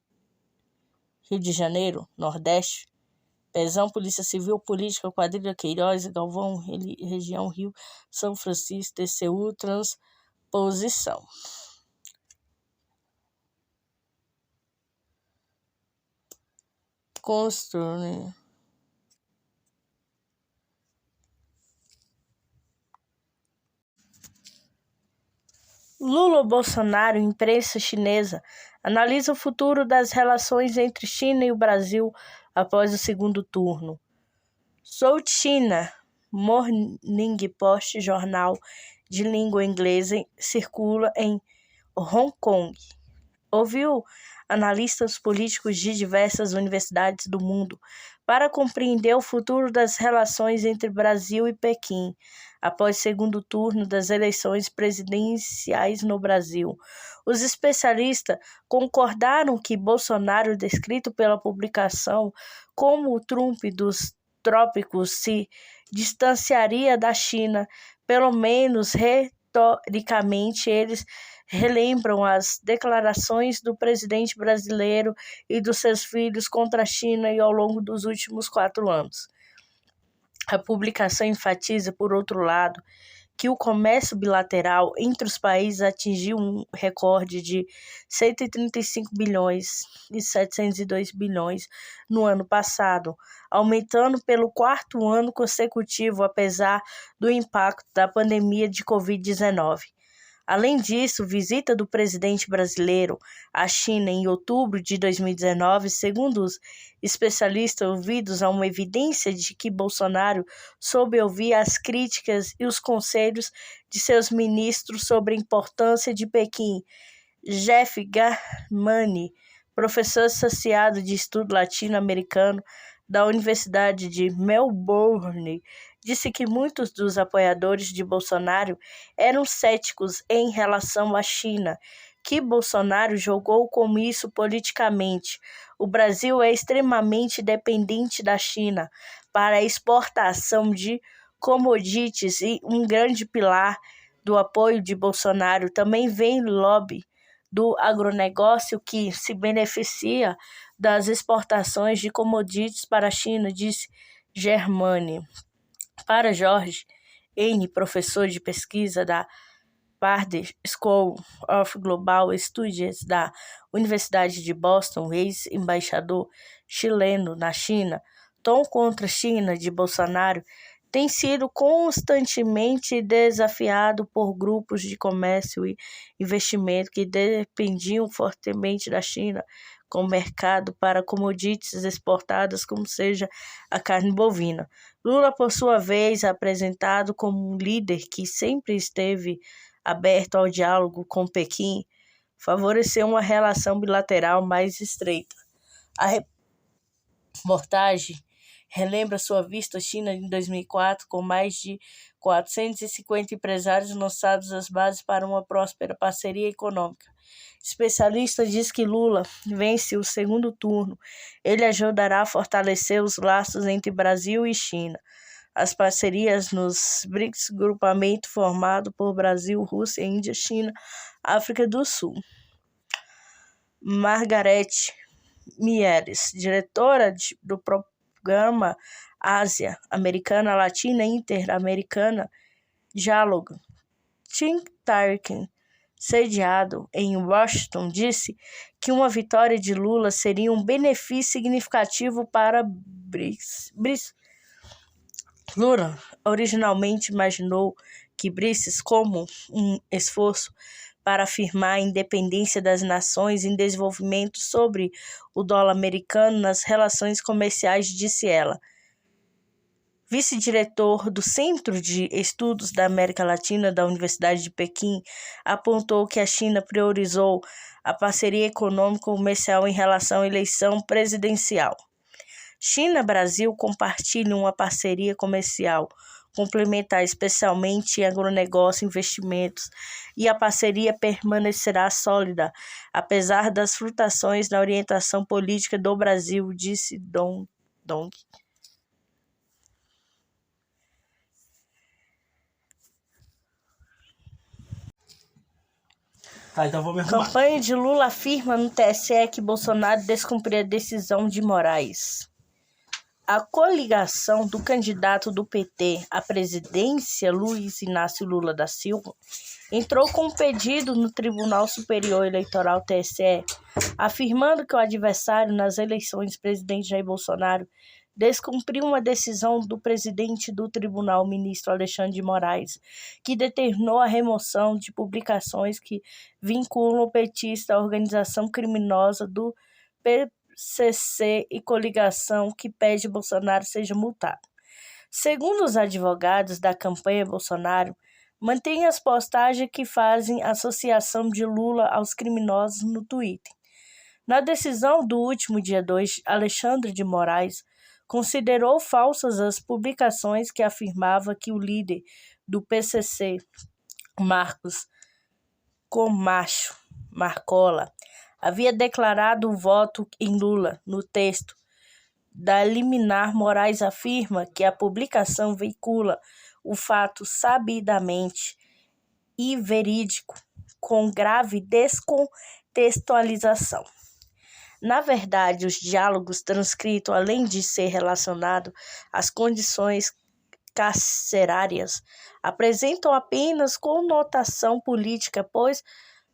Rio de Janeiro, Nordeste, Pezão, Polícia Civil, Política, Quadrilha, Queiroz, Galvão, Região Rio, São Francisco, TCU, Transposição. Construir. Lula Bolsonaro, imprensa chinesa, analisa o futuro das relações entre China e o Brasil após o segundo turno. South China Morning Post, jornal de língua inglesa, circula em Hong Kong. Ouviu analistas políticos de diversas universidades do mundo para compreender o futuro das relações entre Brasil e Pequim após o segundo turno das eleições presidenciais no Brasil. Os especialistas concordaram que Bolsonaro, descrito pela publicação como o Trump dos trópicos, se distanciaria da China, pelo menos retoricamente. Eles relembram as declarações do presidente brasileiro e dos seus filhos contra a China e ao longo dos últimos 4 anos. A publicação enfatiza, por outro lado, que o comércio bilateral entre os países atingiu um recorde de 135 bilhões e 702 bilhões no ano passado, aumentando pelo quarto ano consecutivo, apesar do impacto da pandemia de Covid-19. Além disso, visita do presidente brasileiro à China em outubro de 2019, segundo os especialistas ouvidos, há uma evidência de que Bolsonaro soube ouvir as críticas e os conselhos de seus ministros sobre a importância de Pequim. Jeff Garmani, professor associado de estudo latino-americano da Universidade de Melbourne, disse que muitos dos apoiadores de Bolsonaro eram céticos em relação à China, que Bolsonaro jogou como isso politicamente. O Brasil é extremamente dependente da China para a exportação de commodities e um grande pilar do apoio de Bolsonaro também vem lobby do agronegócio que se beneficia das exportações de commodities para a China, disse Germani. Para George N., professor de pesquisa da Barnard School of Global Studies da Universidade de Boston, ex-embaixador chileno na China, tom contra a China de Bolsonaro tem sido constantemente desafiado por grupos de comércio e investimento que dependiam fortemente da China como mercado para commodities exportadas, como seja a carne bovina. Lula, por sua vez, é apresentado como um líder que sempre esteve aberto ao diálogo com Pequim, favoreceu uma relação bilateral mais estreita. A reportagem relembra sua visita à China em 2004, com mais de 450 empresários lançados as bases para uma próspera parceria econômica. Especialista diz que Lula vence o segundo turno. Ele ajudará a fortalecer os laços entre Brasil e China. As parcerias nos BRICS, grupamento formado por Brasil, Rússia, Índia, China, África do Sul. Margarete Mieres, diretora do Programa Ásia Americana Latina Interamericana Diálogo, think tank sediado em Washington, disse que uma vitória de Lula seria um benefício significativo para BRICS. Lula originalmente imaginou que BRICS como um esforço para afirmar a independência das nações em desenvolvimento sobre o dólar americano nas relações comerciais, disse ela. Vice-diretor do Centro de Estudos da América Latina da Universidade de Pequim, apontou que a China priorizou a parceria econômico-comercial em relação à eleição presidencial. China e Brasil compartilham uma parceria comercial complementar, especialmente em agronegócio e investimentos, e a parceria permanecerá sólida, apesar das flutuações na orientação política do Brasil, disse Dong. Campanha de Lula afirma no TSE que Bolsonaro descumpriu a decisão de Moraes. A coligação do candidato do PT à presidência, Luiz Inácio Lula da Silva, entrou com um pedido no Tribunal Superior Eleitoral TSE, afirmando que o adversário nas eleições, presidente Jair Bolsonaro, descumpriu uma decisão do presidente do tribunal, ministro Alexandre de Moraes, que determinou a remoção de publicações que vinculam o petista à organização criminosa do PCC e coligação que pede Bolsonaro seja multado. Segundo os advogados da campanha Bolsonaro, mantém as postagens que fazem associação de Lula aos criminosos no Twitter. Na decisão do último dia 2, Alexandre de Moraes considerou falsas as publicações que afirmavam que o líder do PCC, Marcos Camacho Marcola, havia declarado o voto em Lula. No texto da liminar, Moraes afirma que a publicação veicula o fato sabidamente e verídico, com grave descontextualização. Na verdade, os diálogos transcritos, além de ser relacionado às condições carcerárias apresentam apenas conotação política, pois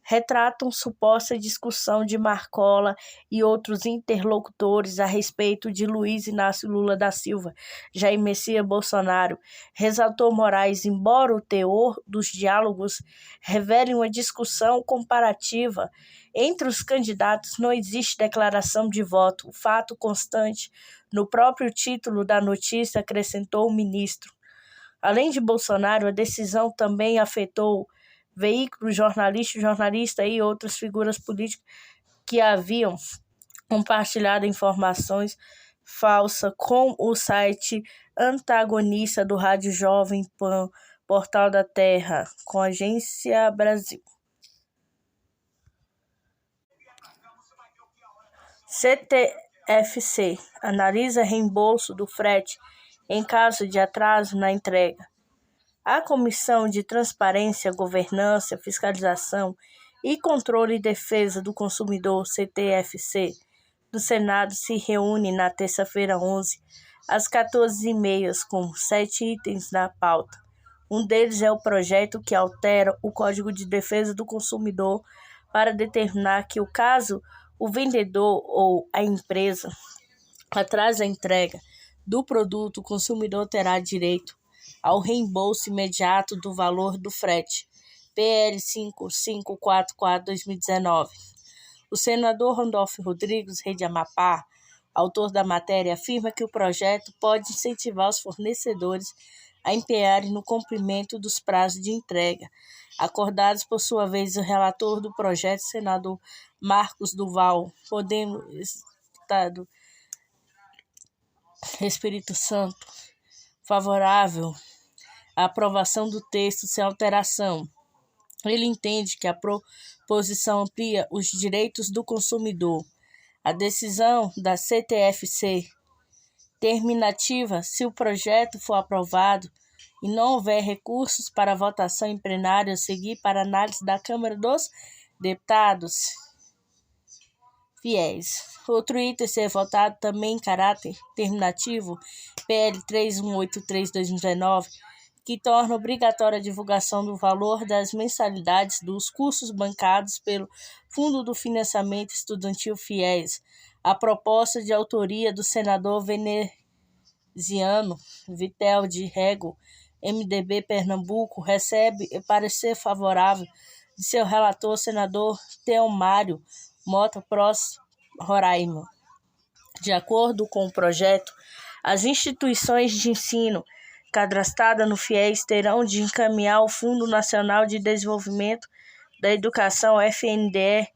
retratam suposta discussão de Marcola e outros interlocutores a respeito de Luiz Inácio Lula da Silva, Jair Messias Bolsonaro, ressaltou Moraes, embora o teor dos diálogos revele uma discussão comparativa entre os candidatos, não existe declaração de voto, o fato constante no próprio título da notícia, acrescentou o ministro. Além de Bolsonaro, a decisão também afetou veículos, jornalistas e outras figuras políticas que haviam compartilhado informações falsas com o site antagonista do Rádio Jovem Pan, Portal da Terra, com a Agência Brasil. CTFC analisa reembolso do frete em caso de atraso na entrega. A Comissão de Transparência, Governança, Fiscalização e Controle e Defesa do Consumidor, CTFC, do Senado se reúne na terça-feira 11, às 14h30, com 7 itens na pauta. Um deles é o projeto que altera o Código de Defesa do Consumidor para determinar que, caso o vendedor ou a empresa atrase a entrega do produto, o consumidor terá direito ao reembolso imediato do valor do frete, PL 5544/2019. O senador Randolfo Rodrigues, Rede Amapá, autor da matéria, afirma que o projeto pode incentivar os fornecedores a empenharem no cumprimento dos prazos de entrega, acordados por sua vez o relator do projeto, senador Marcos Duval, Podemos, Estado, Espírito Santo, favorável à aprovação do texto sem alteração. Ele entende que a proposição amplia os direitos do consumidor. A decisão da CTFC terminativa, se o projeto for aprovado e não houver recursos para votação em plenário a seguir para análise da Câmara dos Deputados, fiéis. Outro item a ser votado também em caráter terminativo, PL 3183/2019, que torna obrigatória a divulgação do valor das mensalidades dos cursos bancados pelo Fundo do Financiamento Estudantil FIES. A proposta de autoria do senador veneziano Vitel de Rego, MDB Pernambuco, recebe parecer favorável de seu relator, senador Teomário Mota Pros Roraima. De acordo com o projeto, as instituições de ensino cadastradas no FIES terão de encaminhar ao Fundo Nacional de Desenvolvimento da Educação, FNDE,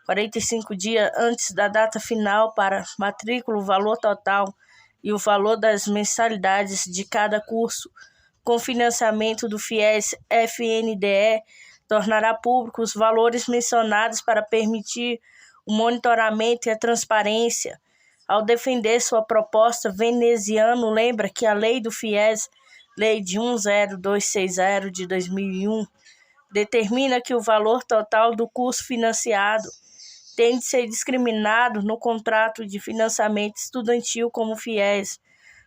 45 dias antes da data final para matrícula, o valor total e o valor das mensalidades de cada curso. Com financiamento do FIES, FNDE tornará públicos os valores mencionados para permitir o monitoramento e a transparência. Ao defender sua proposta, veneziano lembra que a lei do FIES, Lei de 10260 de 2001, determina que o valor total do curso financiado tem de ser discriminado no contrato de financiamento estudantil como FIES,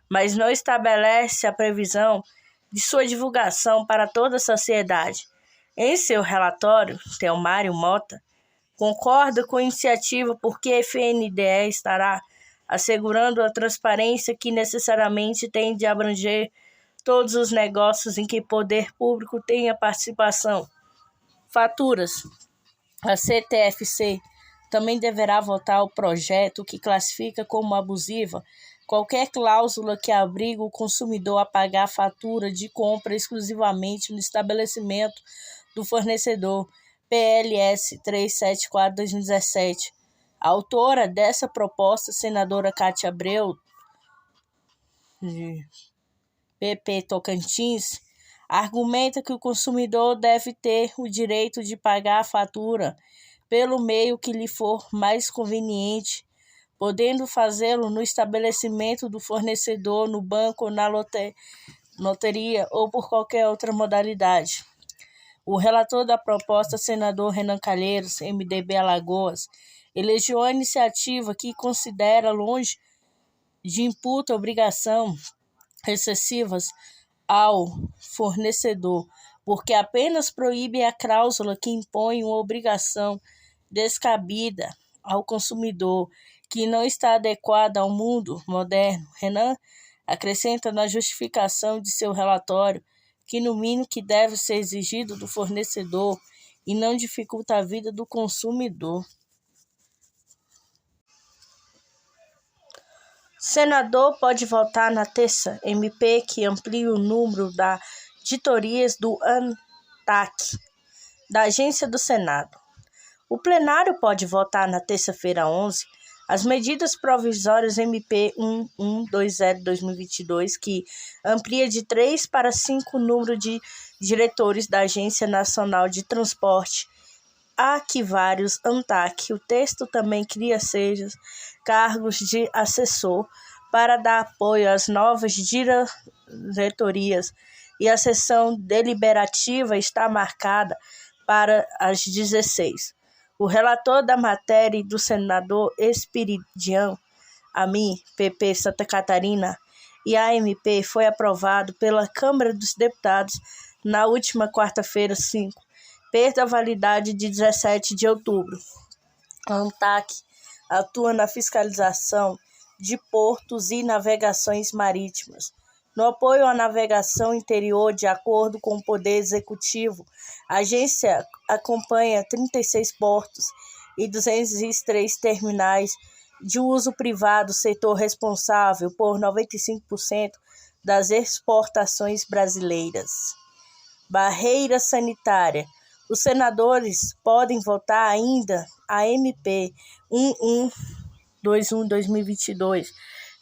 mas não estabelece a previsão de sua divulgação para toda a sociedade. Em seu relatório, Teomário Mota concorda com a iniciativa porque a FNDE estará assegurando a transparência que necessariamente tem de abranger todos os negócios em que o poder público tenha participação. Faturas. A CTFC também deverá votar o projeto que classifica como abusiva qualquer cláusula que obrigue o consumidor a pagar a fatura de compra exclusivamente no estabelecimento do fornecedor, PLS 374/2017. A autora dessa proposta, senadora Cátia Abreu, de PP Tocantins, argumenta que o consumidor deve ter o direito de pagar a fatura pelo meio que lhe for mais conveniente, podendo fazê-lo no estabelecimento do fornecedor, no banco ou na loteria ou por qualquer outra modalidade. O relator da proposta, senador Renan Calheiros, MDB Alagoas, elogiou a iniciativa que considera longe de imputa obrigação excessivas ao fornecedor, porque apenas proíbe a cláusula que impõe uma obrigação descabida ao consumidor, que não está adequada ao mundo moderno. Renan acrescenta na justificação de seu relatório que no mínimo que deve ser exigido do fornecedor e não dificulta a vida do consumidor. Senador pode votar na terça MP que amplia o número das auditorias do ANTAC, da Agência do Senado. O plenário pode votar na terça-feira 11 as medidas provisórias MP 1120/2022, que amplia de 3 para 5 o número de diretores da Agência Nacional de Transporte, vários ANTAC. O texto também cria 6 cargos de assessor para dar apoio às novas diretorias, e a sessão deliberativa está marcada para as 16. O relator da matéria do senador Esperidião Amin, PP Santa Catarina, e a MP foi aprovado pela Câmara dos Deputados na última quarta-feira, 5, perde a validade de 17 de outubro. A ANTAC atua na fiscalização de portos e navegações marítimas. No apoio à navegação interior, de acordo com o Poder Executivo, a agência acompanha 36 portos e 203 terminais de uso privado, setor responsável por 95% das exportações brasileiras. Barreira sanitária. Os senadores podem votar ainda a MP 1121/2022,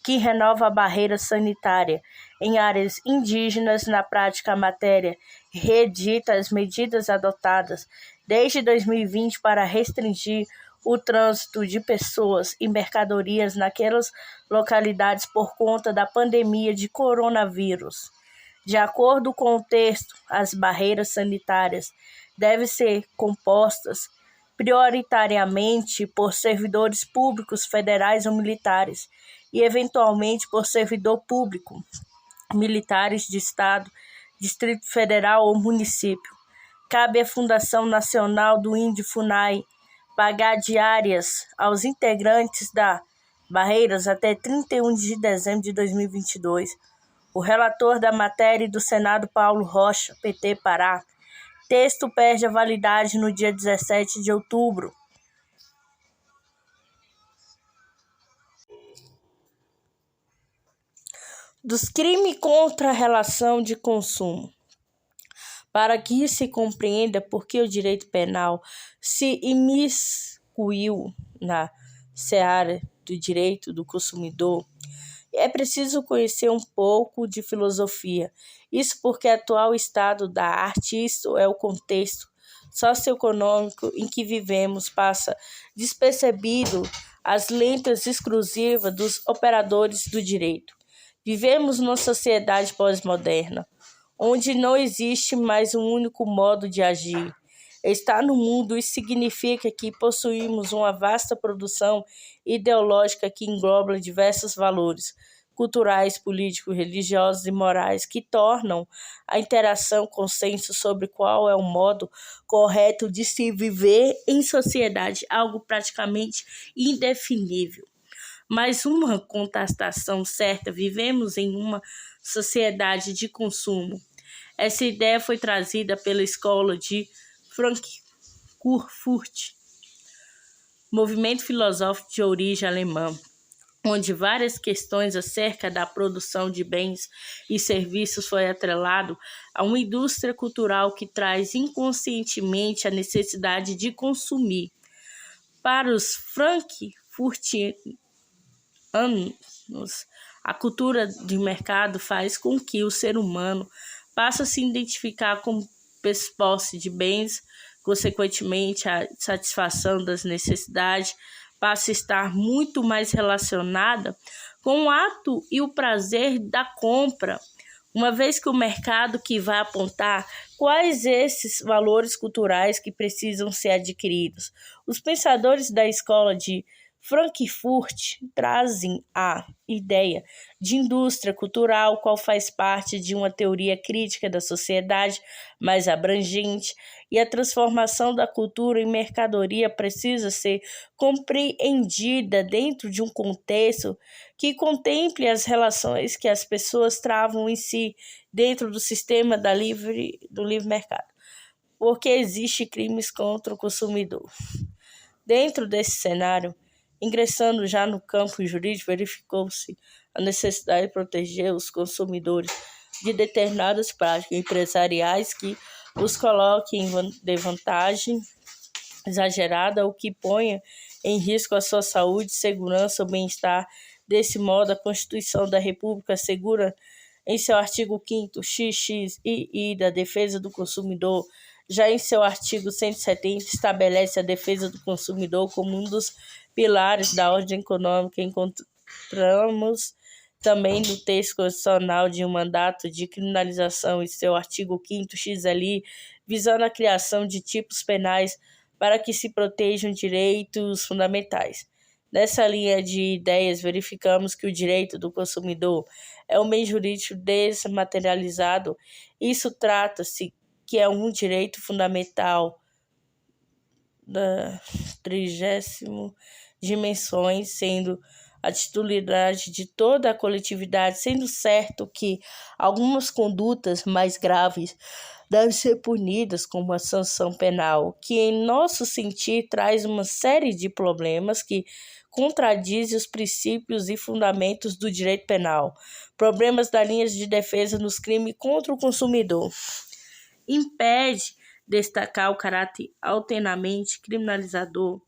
que renova a barreira sanitária em áreas indígenas. Na prática, a matéria reedita as medidas adotadas desde 2020 para restringir o trânsito de pessoas e mercadorias naquelas localidades por conta da pandemia de coronavírus. De acordo com o texto, as barreiras sanitárias devem ser compostas prioritariamente por servidores públicos federais ou militares e, eventualmente, por servidor público, militares de Estado, Distrito Federal ou município. Cabe à Fundação Nacional do Índio FUNAI pagar diárias aos integrantes da barreiras até 31 de dezembro de 2022. O relator da matéria do Senado, Paulo Rocha, PT Pará, texto perde a validade no dia 17 de outubro. Dos crimes contra a relação de consumo. Para que se compreenda por que o direito penal se imiscuiu na seara do direito do consumidor, é preciso conhecer um pouco de filosofia. Isso porque o atual estado da arte, isto é o contexto socioeconômico em que vivemos, passa despercebido às lentes exclusivas dos operadores do direito. Vivemos numa sociedade pós-moderna, onde não existe mais um único modo de agir. Estar no mundo, isso significa que possuímos uma vasta produção ideológica que engloba diversos valores culturais, políticos, religiosos e morais que tornam a interação consenso sobre qual é o modo correto de se viver em sociedade algo praticamente indefinível. Mas uma contestação certa: vivemos em uma sociedade de consumo. Essa ideia foi trazida pela escola de Frankfurt, movimento filosófico de origem alemã, onde várias questões acerca da produção de bens e serviços foi atrelado a uma indústria cultural que traz inconscientemente a necessidade de consumir. Para os frankfurtianos, a cultura de mercado faz com que o ser humano passe a se identificar como posse de bens, consequentemente a satisfação das necessidades passa a estar muito mais relacionada com o ato e o prazer da compra, uma vez que o mercado que vai apontar quais esses valores culturais que precisam ser adquiridos. Os pensadores da escola de Frankfurt trazem a ideia de indústria cultural, qual faz parte de uma teoria crítica da sociedade mais abrangente, e a transformação da cultura em mercadoria precisa ser compreendida dentro de um contexto que contemple as relações que as pessoas travam em si dentro do sistema do livre mercado, porque existe crimes contra o consumidor. Dentro desse cenário, ingressando já no campo jurídico, verificou-se a necessidade de proteger os consumidores de determinadas práticas empresariais que os coloquem em desvantagem exagerada ou que ponha em risco a sua saúde, segurança ou bem-estar. Desse modo, a Constituição da República assegura em seu artigo 5º, xx e da defesa do consumidor. Já em seu artigo 170, estabelece a defesa do consumidor como um dos pilares da ordem econômica. Encontramos também no texto constitucional de um mandato de criminalização em seu artigo 5º, XLI, visando a criação de tipos penais para que se protejam direitos fundamentais. Nessa linha de ideias, verificamos que o direito do consumidor é um bem jurídico desmaterializado. Isso trata-se que é um direito fundamental da 30ª dimensões, sendo a titularidade de toda a coletividade, sendo certo que algumas condutas mais graves devem ser punidas com uma sanção penal, que em nosso sentir traz uma série de problemas que contradizem os princípios e fundamentos do direito penal. Problemas das linhas de defesa nos crimes contra o consumidor. Impede destacar o caráter altamente criminalizador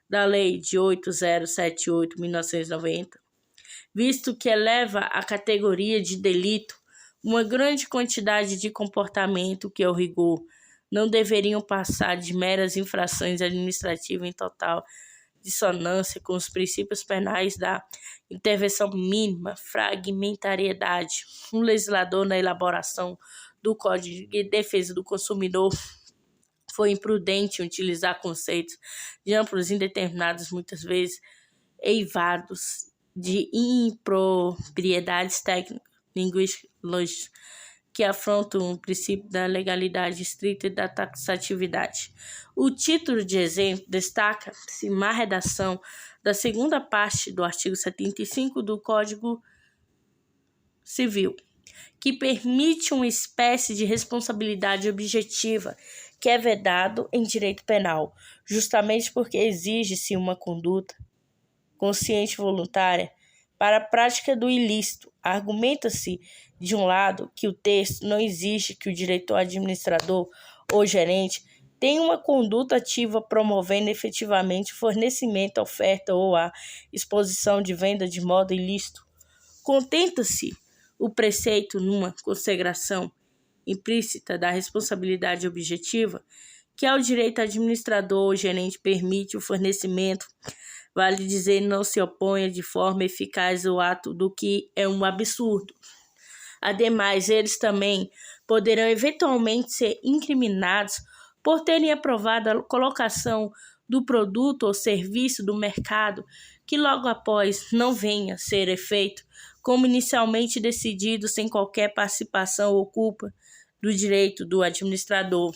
da Lei de 8078/1990, visto que eleva à categoria de delito uma grande quantidade de comportamento que, ao rigor, não deveriam passar de meras infrações administrativas em total dissonância com os princípios penais da intervenção mínima, fragmentariedade. O legislador, na elaboração do Código de Defesa do Consumidor, foi imprudente em utilizar conceitos de amplos indeterminados, muitas vezes eivados de impropriedades técnicas, linguísticas, lógicas, que afrontam o princípio da legalidade estrita e da taxatividade. O título de exemplo destaca-se má redação da segunda parte do artigo 75 do Código Civil, que permite uma espécie de responsabilidade objetiva que é vedado em direito penal, justamente porque exige-se uma conduta consciente e voluntária para a prática do ilícito. Argumenta-se, de um lado, que o texto não exige que o diretor administrador ou gerente tenha uma conduta ativa promovendo efetivamente o fornecimento, a oferta ou a exposição de venda de modo ilícito. Contenta-se o preceito numa consagração implícita da responsabilidade objetiva, que ao direito administrador ou gerente permite o fornecimento, vale dizer, não se oponha de forma eficaz ao ato, do que é um absurdo. Ademais, eles também poderão eventualmente ser incriminados por terem aprovado a colocação do produto ou serviço do mercado que logo após não venha a ser efeito, como inicialmente decidido, sem qualquer participação ou culpa do direito do administrador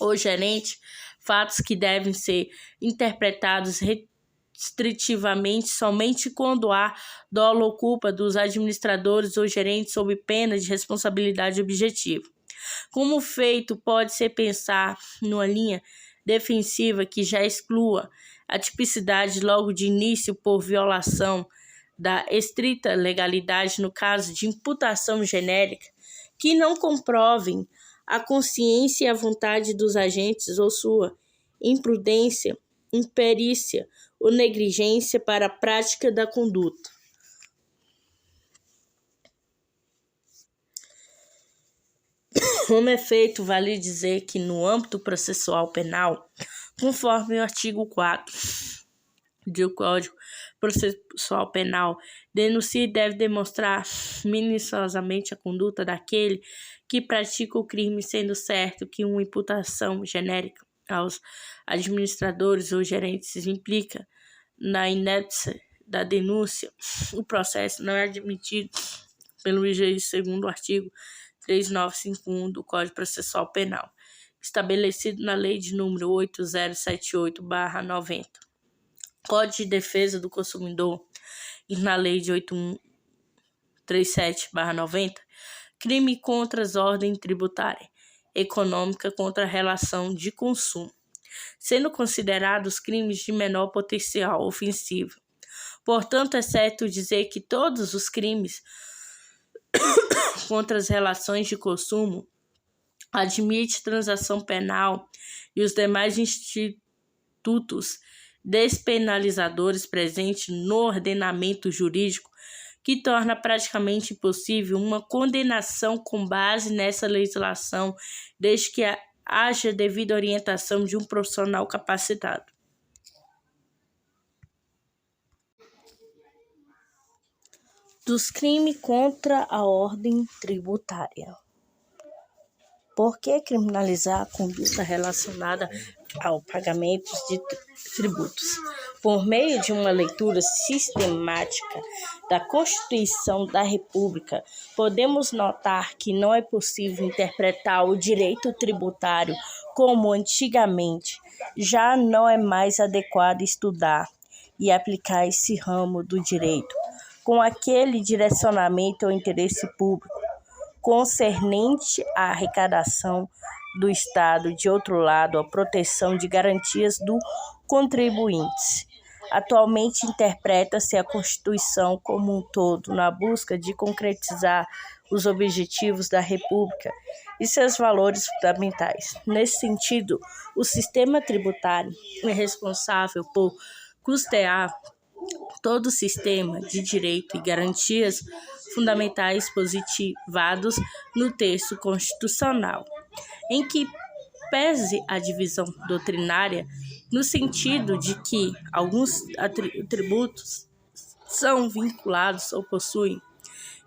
ou gerente, fatos que devem ser interpretados restritivamente somente quando há dolo ou culpa dos administradores ou gerentes sob pena de responsabilidade objetiva. Como feito, pode-se pensar numa linha defensiva que já exclua a tipicidade logo de início por violação da estrita legalidade no caso de imputação genérica, que não comprovem a consciência e a vontade dos agentes ou sua imprudência, imperícia ou negligência para a prática da conduta. Como efeito, vale dizer que no âmbito processual penal, conforme o artigo 4 do Código Processual Penal, denuncia e deve demonstrar minuciosamente a conduta daquele que pratica o crime, sendo certo que uma imputação genérica aos administradores ou gerentes implica na inépcia da denúncia, o processo não é admitido pelo juiz segundo o artigo 3951 do Código Processual Penal, estabelecido na Lei de número 8078/90, Código de Defesa do Consumidor, e na Lei de 8137/90, crime contra as ordens tributárias econômica contra a relação de consumo, sendo considerados crimes de menor potencial ofensivo. Portanto, é certo dizer que todos os crimes contra as relações de consumo admite transação penal e os demais institutos despenalizadores presentes no ordenamento jurídico, que torna praticamente impossível uma condenação com base nessa legislação, desde que haja devida orientação de um profissional capacitado. Dos crimes contra a ordem tributária. Por que criminalizar a conduta relacionada ao pagamento de tributos? Por meio de uma leitura sistemática da Constituição da República, podemos notar que não é possível interpretar o direito tributário como antigamente. Já não é mais adequado estudar e aplicar esse ramo do direito com aquele direcionamento ao interesse público concernente à arrecadação do Estado, de outro lado, a proteção de garantias do contribuinte. Atualmente, interpreta-se a Constituição como um todo na busca de concretizar os objetivos da República e seus valores fundamentais. Nesse sentido, o sistema tributário é responsável por custear todo o sistema de direito e garantias fundamentais positivados no texto constitucional, em que pese a divisão doutrinária no sentido de que alguns tributos são vinculados ou possuem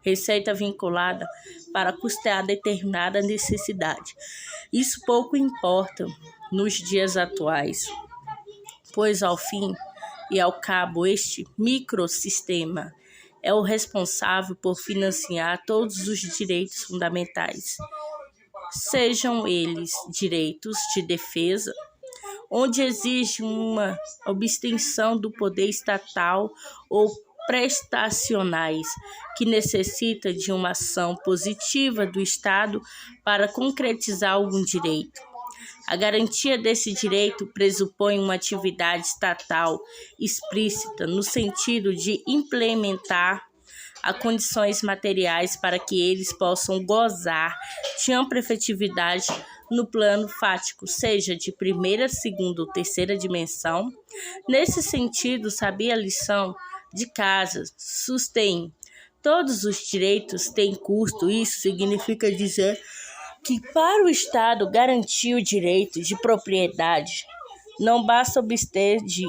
receita vinculada para custear determinada necessidade. Isso pouco importa nos dias atuais, pois ao fim e ao cabo este microsistema é o responsável por financiar todos os direitos fundamentais, sejam eles direitos de defesa, onde exige uma abstenção do poder estatal, ou prestacionais, que necessita de uma ação positiva do Estado para concretizar algum direito. A garantia desse direito pressupõe uma atividade estatal explícita no sentido de implementar as condições materiais para que eles possam gozar de ampla efetividade no plano fático, seja de primeira, segunda ou terceira dimensão. Nesse sentido, sabia a lição de casa, sustém. Todos os direitos têm custo. Isso significa dizer que para o Estado garantir o direito de propriedade, não basta abster de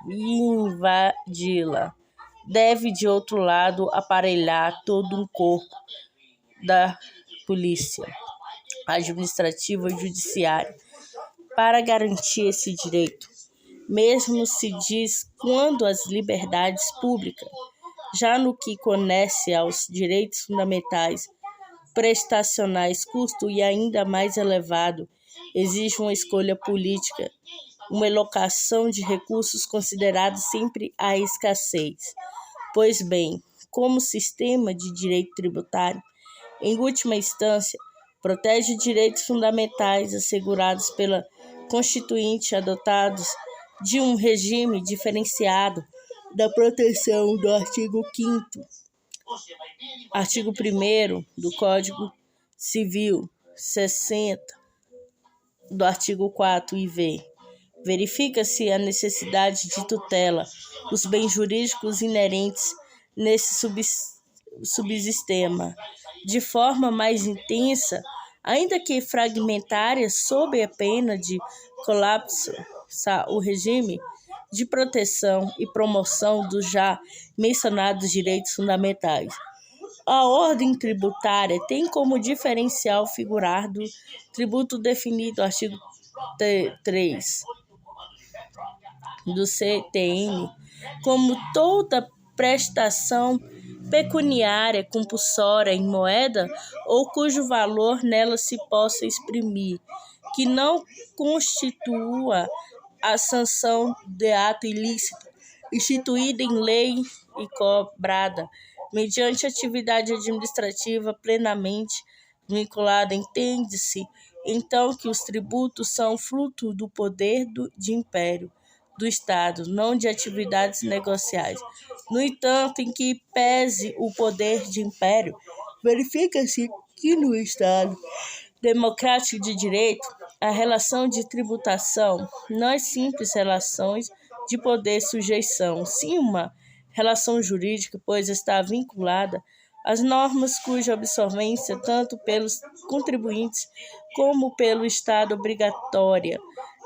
invadi-la. Deve, de outro lado, aparelhar todo um corpo da polícia administrativa e judiciária para garantir esse direito. Mesmo se diz quando as liberdades públicas, já no que concerne aos direitos fundamentais prestacionais, custo e ainda mais elevado, exige uma escolha política, uma alocação de recursos considerados sempre a escassez. Pois bem, como sistema de direito tributário, em última instância, protege direitos fundamentais assegurados pela Constituinte, adotados de um regime diferenciado da proteção do artigo 5º, artigo 1º do Código Civil, 60 do artigo 4 IV. Verifica-se a necessidade de tutela os bens jurídicos inerentes nesse subsistema, de forma mais intensa, ainda que fragmentária, sob a pena de colapso, o regime de proteção e promoção dos já mencionados direitos fundamentais. A ordem tributária tem como diferencial figurar do tributo definido no artigo 3 do CTN, como toda prestação pecuniária compulsória em moeda ou cujo valor nela se possa exprimir, que não constitua a sanção de ato ilícito, instituída em lei e cobrada, mediante atividade administrativa plenamente vinculada. Entende-se, então, que os tributos são fruto do poder de império do Estado, não de atividades negociais. No entanto, em que pese o poder de império, verifica-se que no Estado democrático de direito, a relação de tributação não é simples relações de poder e sujeição, sim uma relação jurídica, pois está vinculada às normas cuja absorvência, tanto pelos contribuintes como pelo Estado, obrigatória.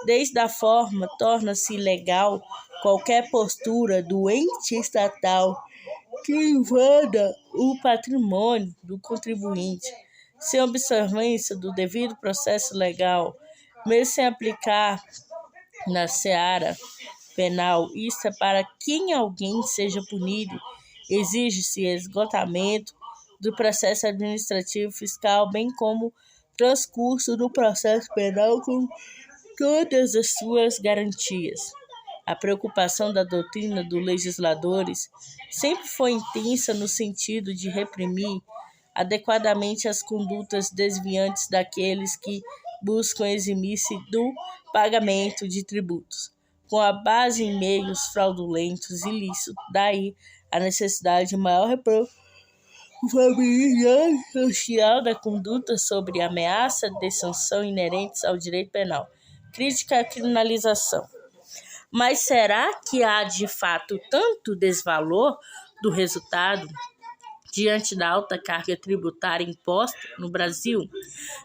Desde a forma, torna-se ilegal qualquer postura do ente estatal que invada o patrimônio do contribuinte, sem observância do devido processo legal, mesmo sem aplicar na seara penal. Isso é para que alguém seja punido. Exige-se esgotamento do processo administrativo fiscal, bem como transcurso do processo penal com todas as suas garantias. A preocupação da doutrina dos legisladores sempre foi intensa no sentido de reprimir adequadamente as condutas desviantes daqueles que buscam eximir-se do pagamento de tributos, com a base em meios fraudulentos e ilícitos. Daí a necessidade de maior responsabilidade social da conduta sobre ameaça de sanção inerentes ao direito penal. Crítica à criminalização. Mas será que há de fato tanto desvalor do resultado diante da alta carga tributária imposta no Brasil,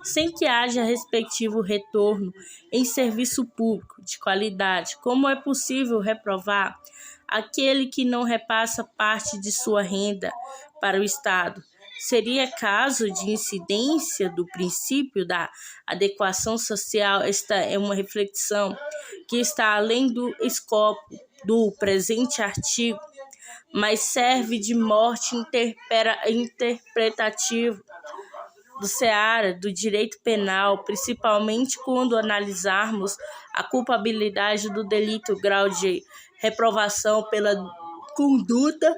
sem que haja respectivo retorno em serviço público de qualidade? Como é possível reprovar aquele que não repassa parte de sua renda para o Estado? Seria caso de incidência do princípio da adequação social. Esta é uma reflexão que está além do escopo do presente artigo, mas serve de norte interpretativo do seara do direito penal, principalmente quando analisarmos a culpabilidade do delito, o grau de reprovação pela conduta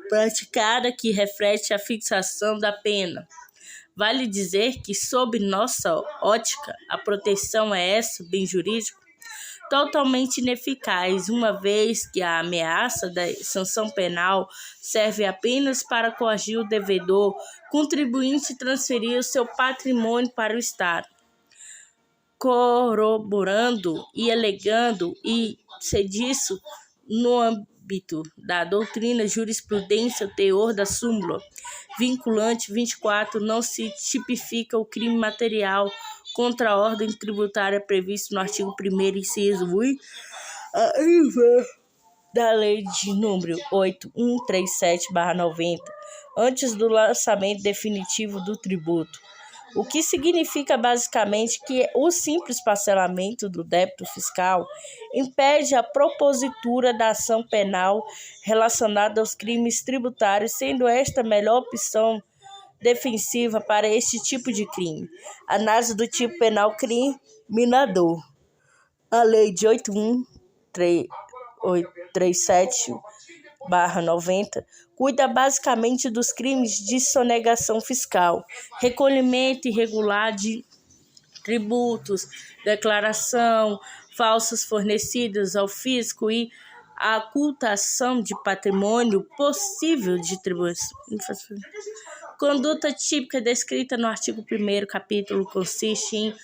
praticada que reflete a fixação da pena. Vale dizer que, sob nossa ótica, a proteção é essa, bem jurídico, totalmente ineficaz, uma vez que a ameaça da sanção penal serve apenas para coagir o devedor contribuinte e transferir o seu patrimônio para o Estado, corroborando e alegando e se disso no âmbito da doutrina jurisprudência, o teor da súmula vinculante 24 não se tipifica o crime material contra a ordem tributária previsto no artigo 1º, inciso 1, da Lei de número 8137/90, antes do lançamento definitivo do tributo, o que significa basicamente que o simples parcelamento do débito fiscal impede a propositura da ação penal relacionada aos crimes tributários, sendo esta a melhor opção defensiva para este tipo de crime. Análise do tipo penal criminador. A Lei de 8137/90 cuida basicamente dos crimes de sonegação fiscal, recolhimento irregular de tributos, declaração falsas fornecidas ao fisco e a ocultação de patrimônio possível de tributos. Conduta típica descrita no artigo 1º capítulo consiste em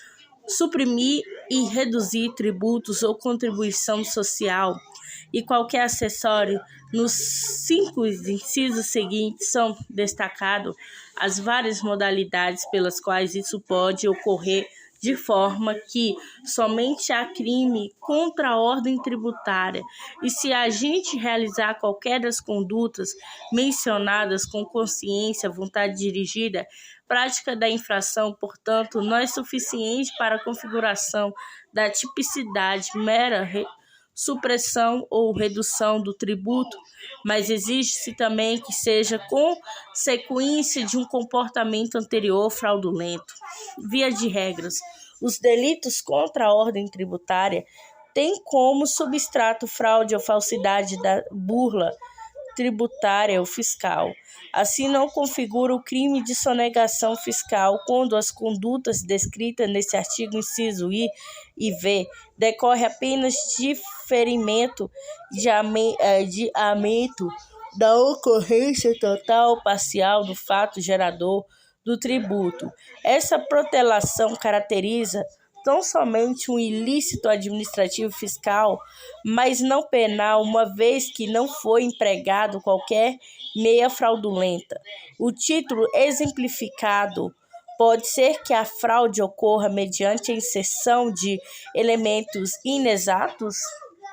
suprimir e reduzir tributos ou contribuição social e qualquer acessório. Nos 5 incisos seguintes são destacadas as várias modalidades pelas quais isso pode ocorrer, de forma que somente há crime contra a ordem tributária, e se a agente realizar qualquer das condutas mencionadas com consciência, vontade dirigida, prática da infração, portanto, não é suficiente para a configuração da tipicidade mera supressão ou redução do tributo, mas exige-se também que seja consequência de um comportamento anterior fraudulento. Via de regras, os delitos contra a ordem tributária têm como substrato fraude ou falsidade da burla tributária ou fiscal. Assim, não configura o crime de sonegação fiscal quando as condutas descritas nesse artigo inciso I e V decorre apenas de ferimento de aumento da ocorrência total ou parcial do fato gerador do tributo. Essa protelação caracteriza tão somente um ilícito administrativo fiscal, mas não penal, uma vez que não foi empregado qualquer meia fraudulenta. O título exemplificado pode ser que a fraude ocorra mediante a inserção de elementos inexatos,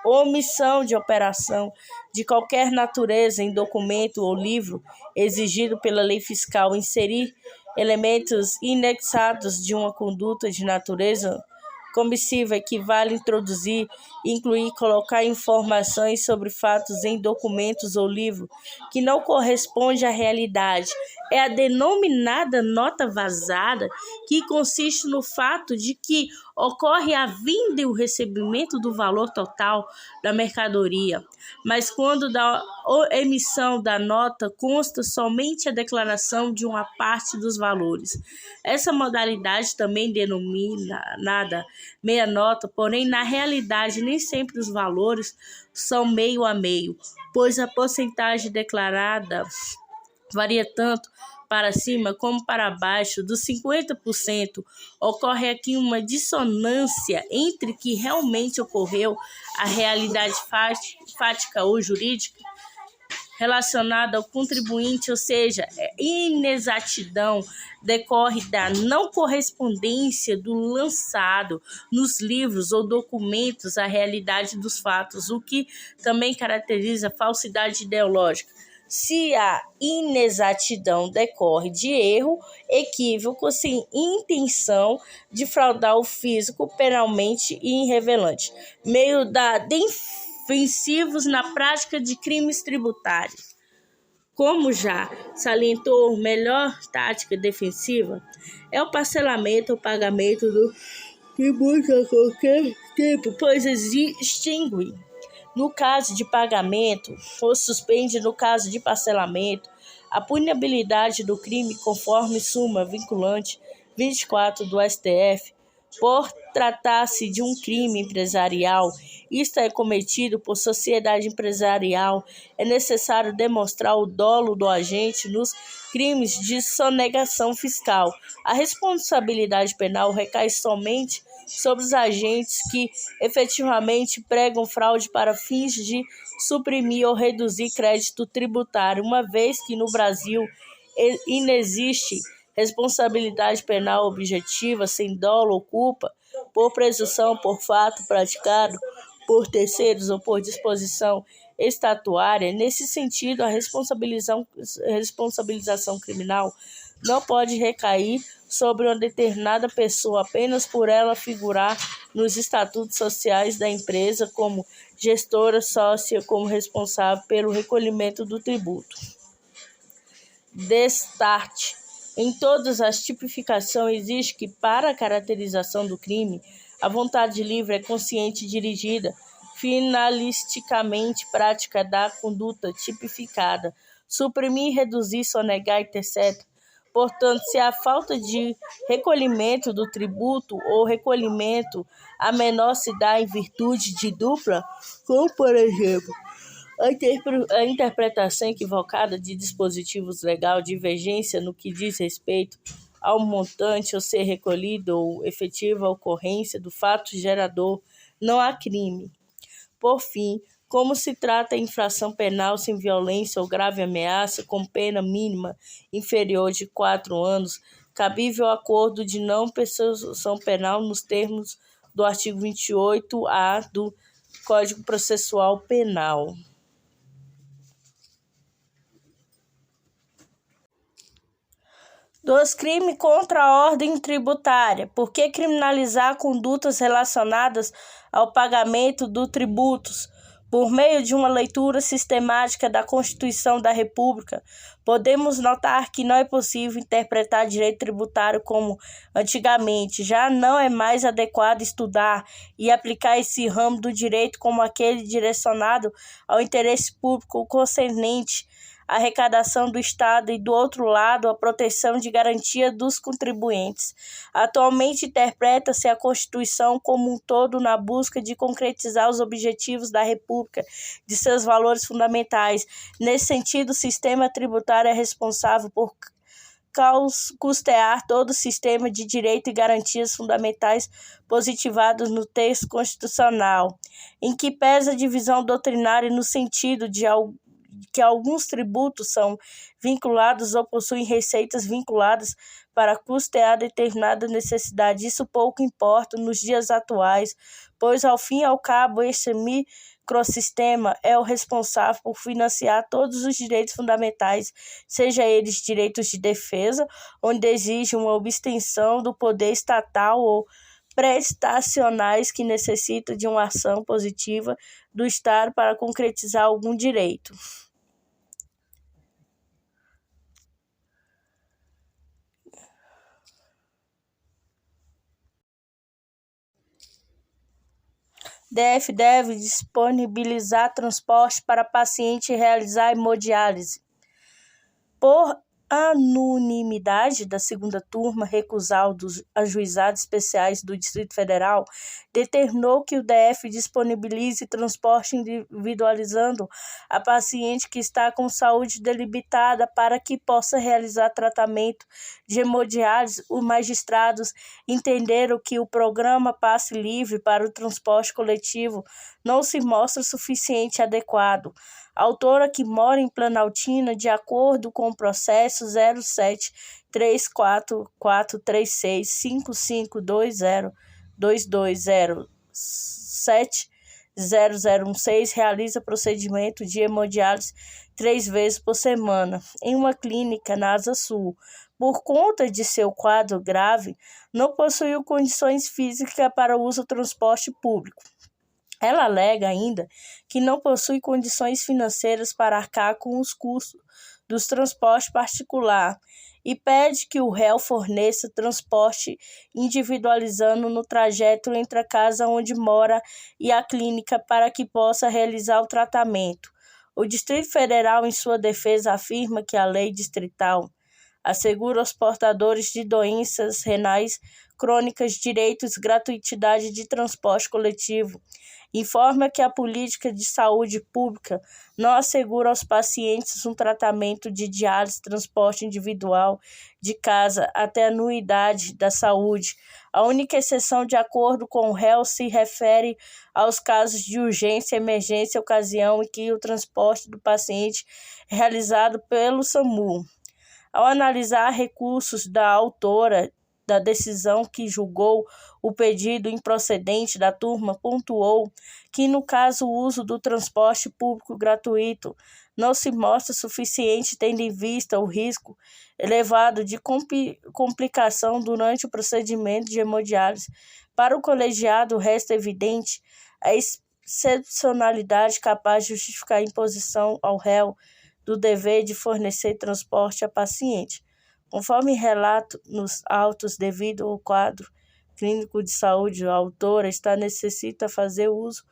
omissão de operação de qualquer natureza em documento ou livro exigido pela lei fiscal, inserir elementos inexatos de uma conduta de natureza comissiva equivale introduzir, incluir, colocar informações sobre fatos em documentos ou livro que não corresponde à realidade. É a denominada nota vazada, que consiste no fato de que ocorre a vinda e o recebimento do valor total da mercadoria, mas quando da emissão da nota consta somente a declaração de uma parte dos valores. Essa modalidade também denominada meia nota, porém na realidade nem sempre os valores são meio a meio, pois a porcentagem declarada varia tanto para cima como para baixo dos 50%. Ocorre aqui uma dissonância entre o que realmente ocorreu, a realidade fática ou jurídica relacionada ao contribuinte, ou seja, inexatidão decorre da não correspondência do lançado nos livros ou documentos à realidade dos fatos, o que também caracteriza falsidade ideológica. Se a inexatidão decorre de erro, equívoco, sem intenção de fraudar o físico penalmente irrelevante, meio da defensivos na prática de crimes tributários. Como já salientou, melhor tática defensiva é o parcelamento ou pagamento do tributo a qualquer tempo, pois extingue no caso de pagamento ou suspende no caso de parcelamento a punibilidade do crime conforme súmula vinculante 24 do STF. Por tratar-se de um crime empresarial, isto é cometido por sociedade empresarial, é necessário demonstrar o dolo do agente nos crimes de sonegação fiscal. A responsabilidade penal recai somente sobre os agentes que efetivamente pregam fraude para fins de suprimir ou reduzir crédito tributário, uma vez que no Brasil inexiste responsabilidade penal objetiva, sem dolo ou culpa, por presunção, por fato praticado por terceiros ou por disposição estatuária. Nesse sentido, a responsabilização criminal não pode recair sobre uma determinada pessoa apenas por ela figurar nos estatutos sociais da empresa como gestora, sócia, como responsável pelo recolhimento do tributo. Destarte. Em todas as tipificações existe que, para a caracterização do crime, a vontade livre é consciente e dirigida, finalisticamente prática da conduta tipificada, suprimir, reduzir, sonegar, etc. Portanto, se a falta de recolhimento do tributo ou recolhimento a menor se dá em virtude de dupla, como, por exemplo, a interpretação equivocada de dispositivos legais, divergência no que diz respeito ao montante a ser recolhido ou efetiva ocorrência do fato gerador, não há crime. Por fim, como se trata de infração penal sem violência ou grave ameaça, com pena mínima inferior de 4 anos, cabível acordo de não persecução penal nos termos do artigo 28-A do Código Processual Penal. Dos crimes contra a ordem tributária. Por que criminalizar condutas relacionadas ao pagamento dos tributos? Por meio de uma leitura sistemática da Constituição da República, podemos notar que não é possível interpretar direito tributário como antigamente. Já não é mais adequado estudar e aplicar esse ramo do direito como aquele direcionado ao interesse público concernente à arrecadação do Estado e, do outro lado, a proteção de garantia dos contribuintes. Atualmente, interpreta-se a Constituição como um todo na busca de concretizar os objetivos da República, de seus valores fundamentais. Nesse sentido, o sistema tributário é responsável por custear todo o sistema de direito e garantias fundamentais positivados no texto constitucional, em que pesa a divisão doutrinária no sentido de que alguns tributos são vinculados ou possuem receitas vinculadas para custear determinada necessidade. Isso pouco importa nos dias atuais, pois, ao fim e ao cabo, este microsistema é o responsável por financiar todos os direitos fundamentais, seja eles direitos de defesa, onde exige uma abstenção do poder estatal, ou prestacionais que necessitam de uma ação positiva do Estado para concretizar algum direito. DF deve disponibilizar transporte para paciente realizar hemodiálise. Por unanimidade da segunda turma recusal dos ajuizados especiais do Distrito Federal, determinou que o DF disponibilize transporte individualizando a paciente que está com saúde debilitada para que possa realizar tratamento de hemodiálise. Os magistrados entenderam que o programa Passe Livre para o transporte coletivo não se mostra suficiente adequado. A autora, que mora em Planaltina, de acordo com o processo 073446552022070016, realiza procedimento de hemodiálise 3 vezes por semana em uma clínica na Asa Sul. Por conta de seu quadro grave, não possuiu condições físicas para o uso do transporte público. Ela alega ainda que não possui condições financeiras para arcar com os custos dos transportes particular e pede que o réu forneça transporte individualizando no trajeto entre a casa onde mora e a clínica para que possa realizar o tratamento. O Distrito Federal, em sua defesa, afirma que a lei distrital assegura aos portadores de doenças renais crônicas direitos e gratuidade de transporte coletivo. Informa que a política de saúde pública não assegura aos pacientes um tratamento de diálise, transporte individual de casa até a anuidade da saúde. A única exceção, de acordo com o réu, se refere aos casos de urgência, emergência, ocasião em que o transporte do paciente é realizado pelo SAMU. Ao analisar recursos da autora da decisão que julgou o pedido improcedente da turma, pontuou que, no caso, o uso do transporte público gratuito não se mostra suficiente, tendo em vista o risco elevado de complicação durante o procedimento de hemodiálise. Para o colegiado, resta evidente a excepcionalidade capaz de justificar a imposição ao réu do dever de fornecer transporte a paciente. Conforme relato nos autos, devido ao quadro clínico de saúde, a autora necessita fazer uso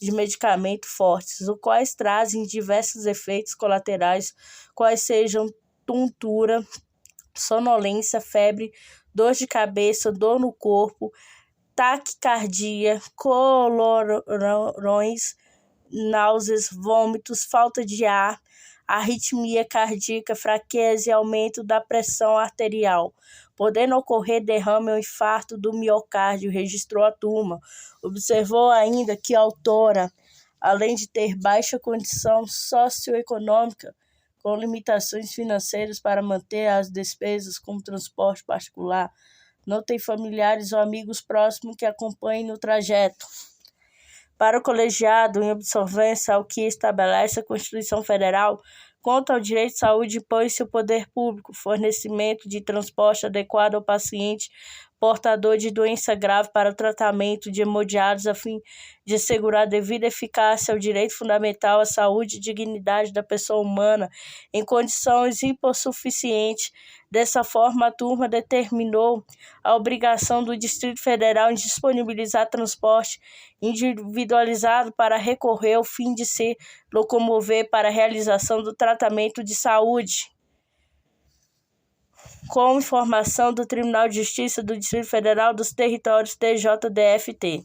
de medicamentos fortes, os quais trazem diversos efeitos colaterais, quais sejam tontura, sonolência, febre, dor de cabeça, dor no corpo, taquicardia, colorões, náuseas, vômitos, falta de ar, arritmia cardíaca, fraqueza e aumento da pressão arterial, podendo ocorrer derrame ou infarto do miocárdio, registrou a turma. Observou ainda que a autora, além de ter baixa condição socioeconômica, com limitações financeiras para manter as despesas como transporte particular, não tem familiares ou amigos próximos que acompanhem no trajeto. Para o colegiado, em observância ao que estabelece a Constituição Federal, Quanto ao direito de saúde, impõe-se o poder público, fornecimento de transporte adequado ao paciente portador de doença grave para o tratamento de hemodiálise, a fim de assegurar devida eficácia ao direito fundamental à saúde e dignidade da pessoa humana em condições hipossuficientes. Dessa forma, a turma determinou a obrigação do Distrito Federal em disponibilizar transporte individualizado para recorrer ao fim de se locomover para a realização do tratamento de saúde. Com informação do Tribunal de Justiça do Distrito Federal dos Territórios TJDFT.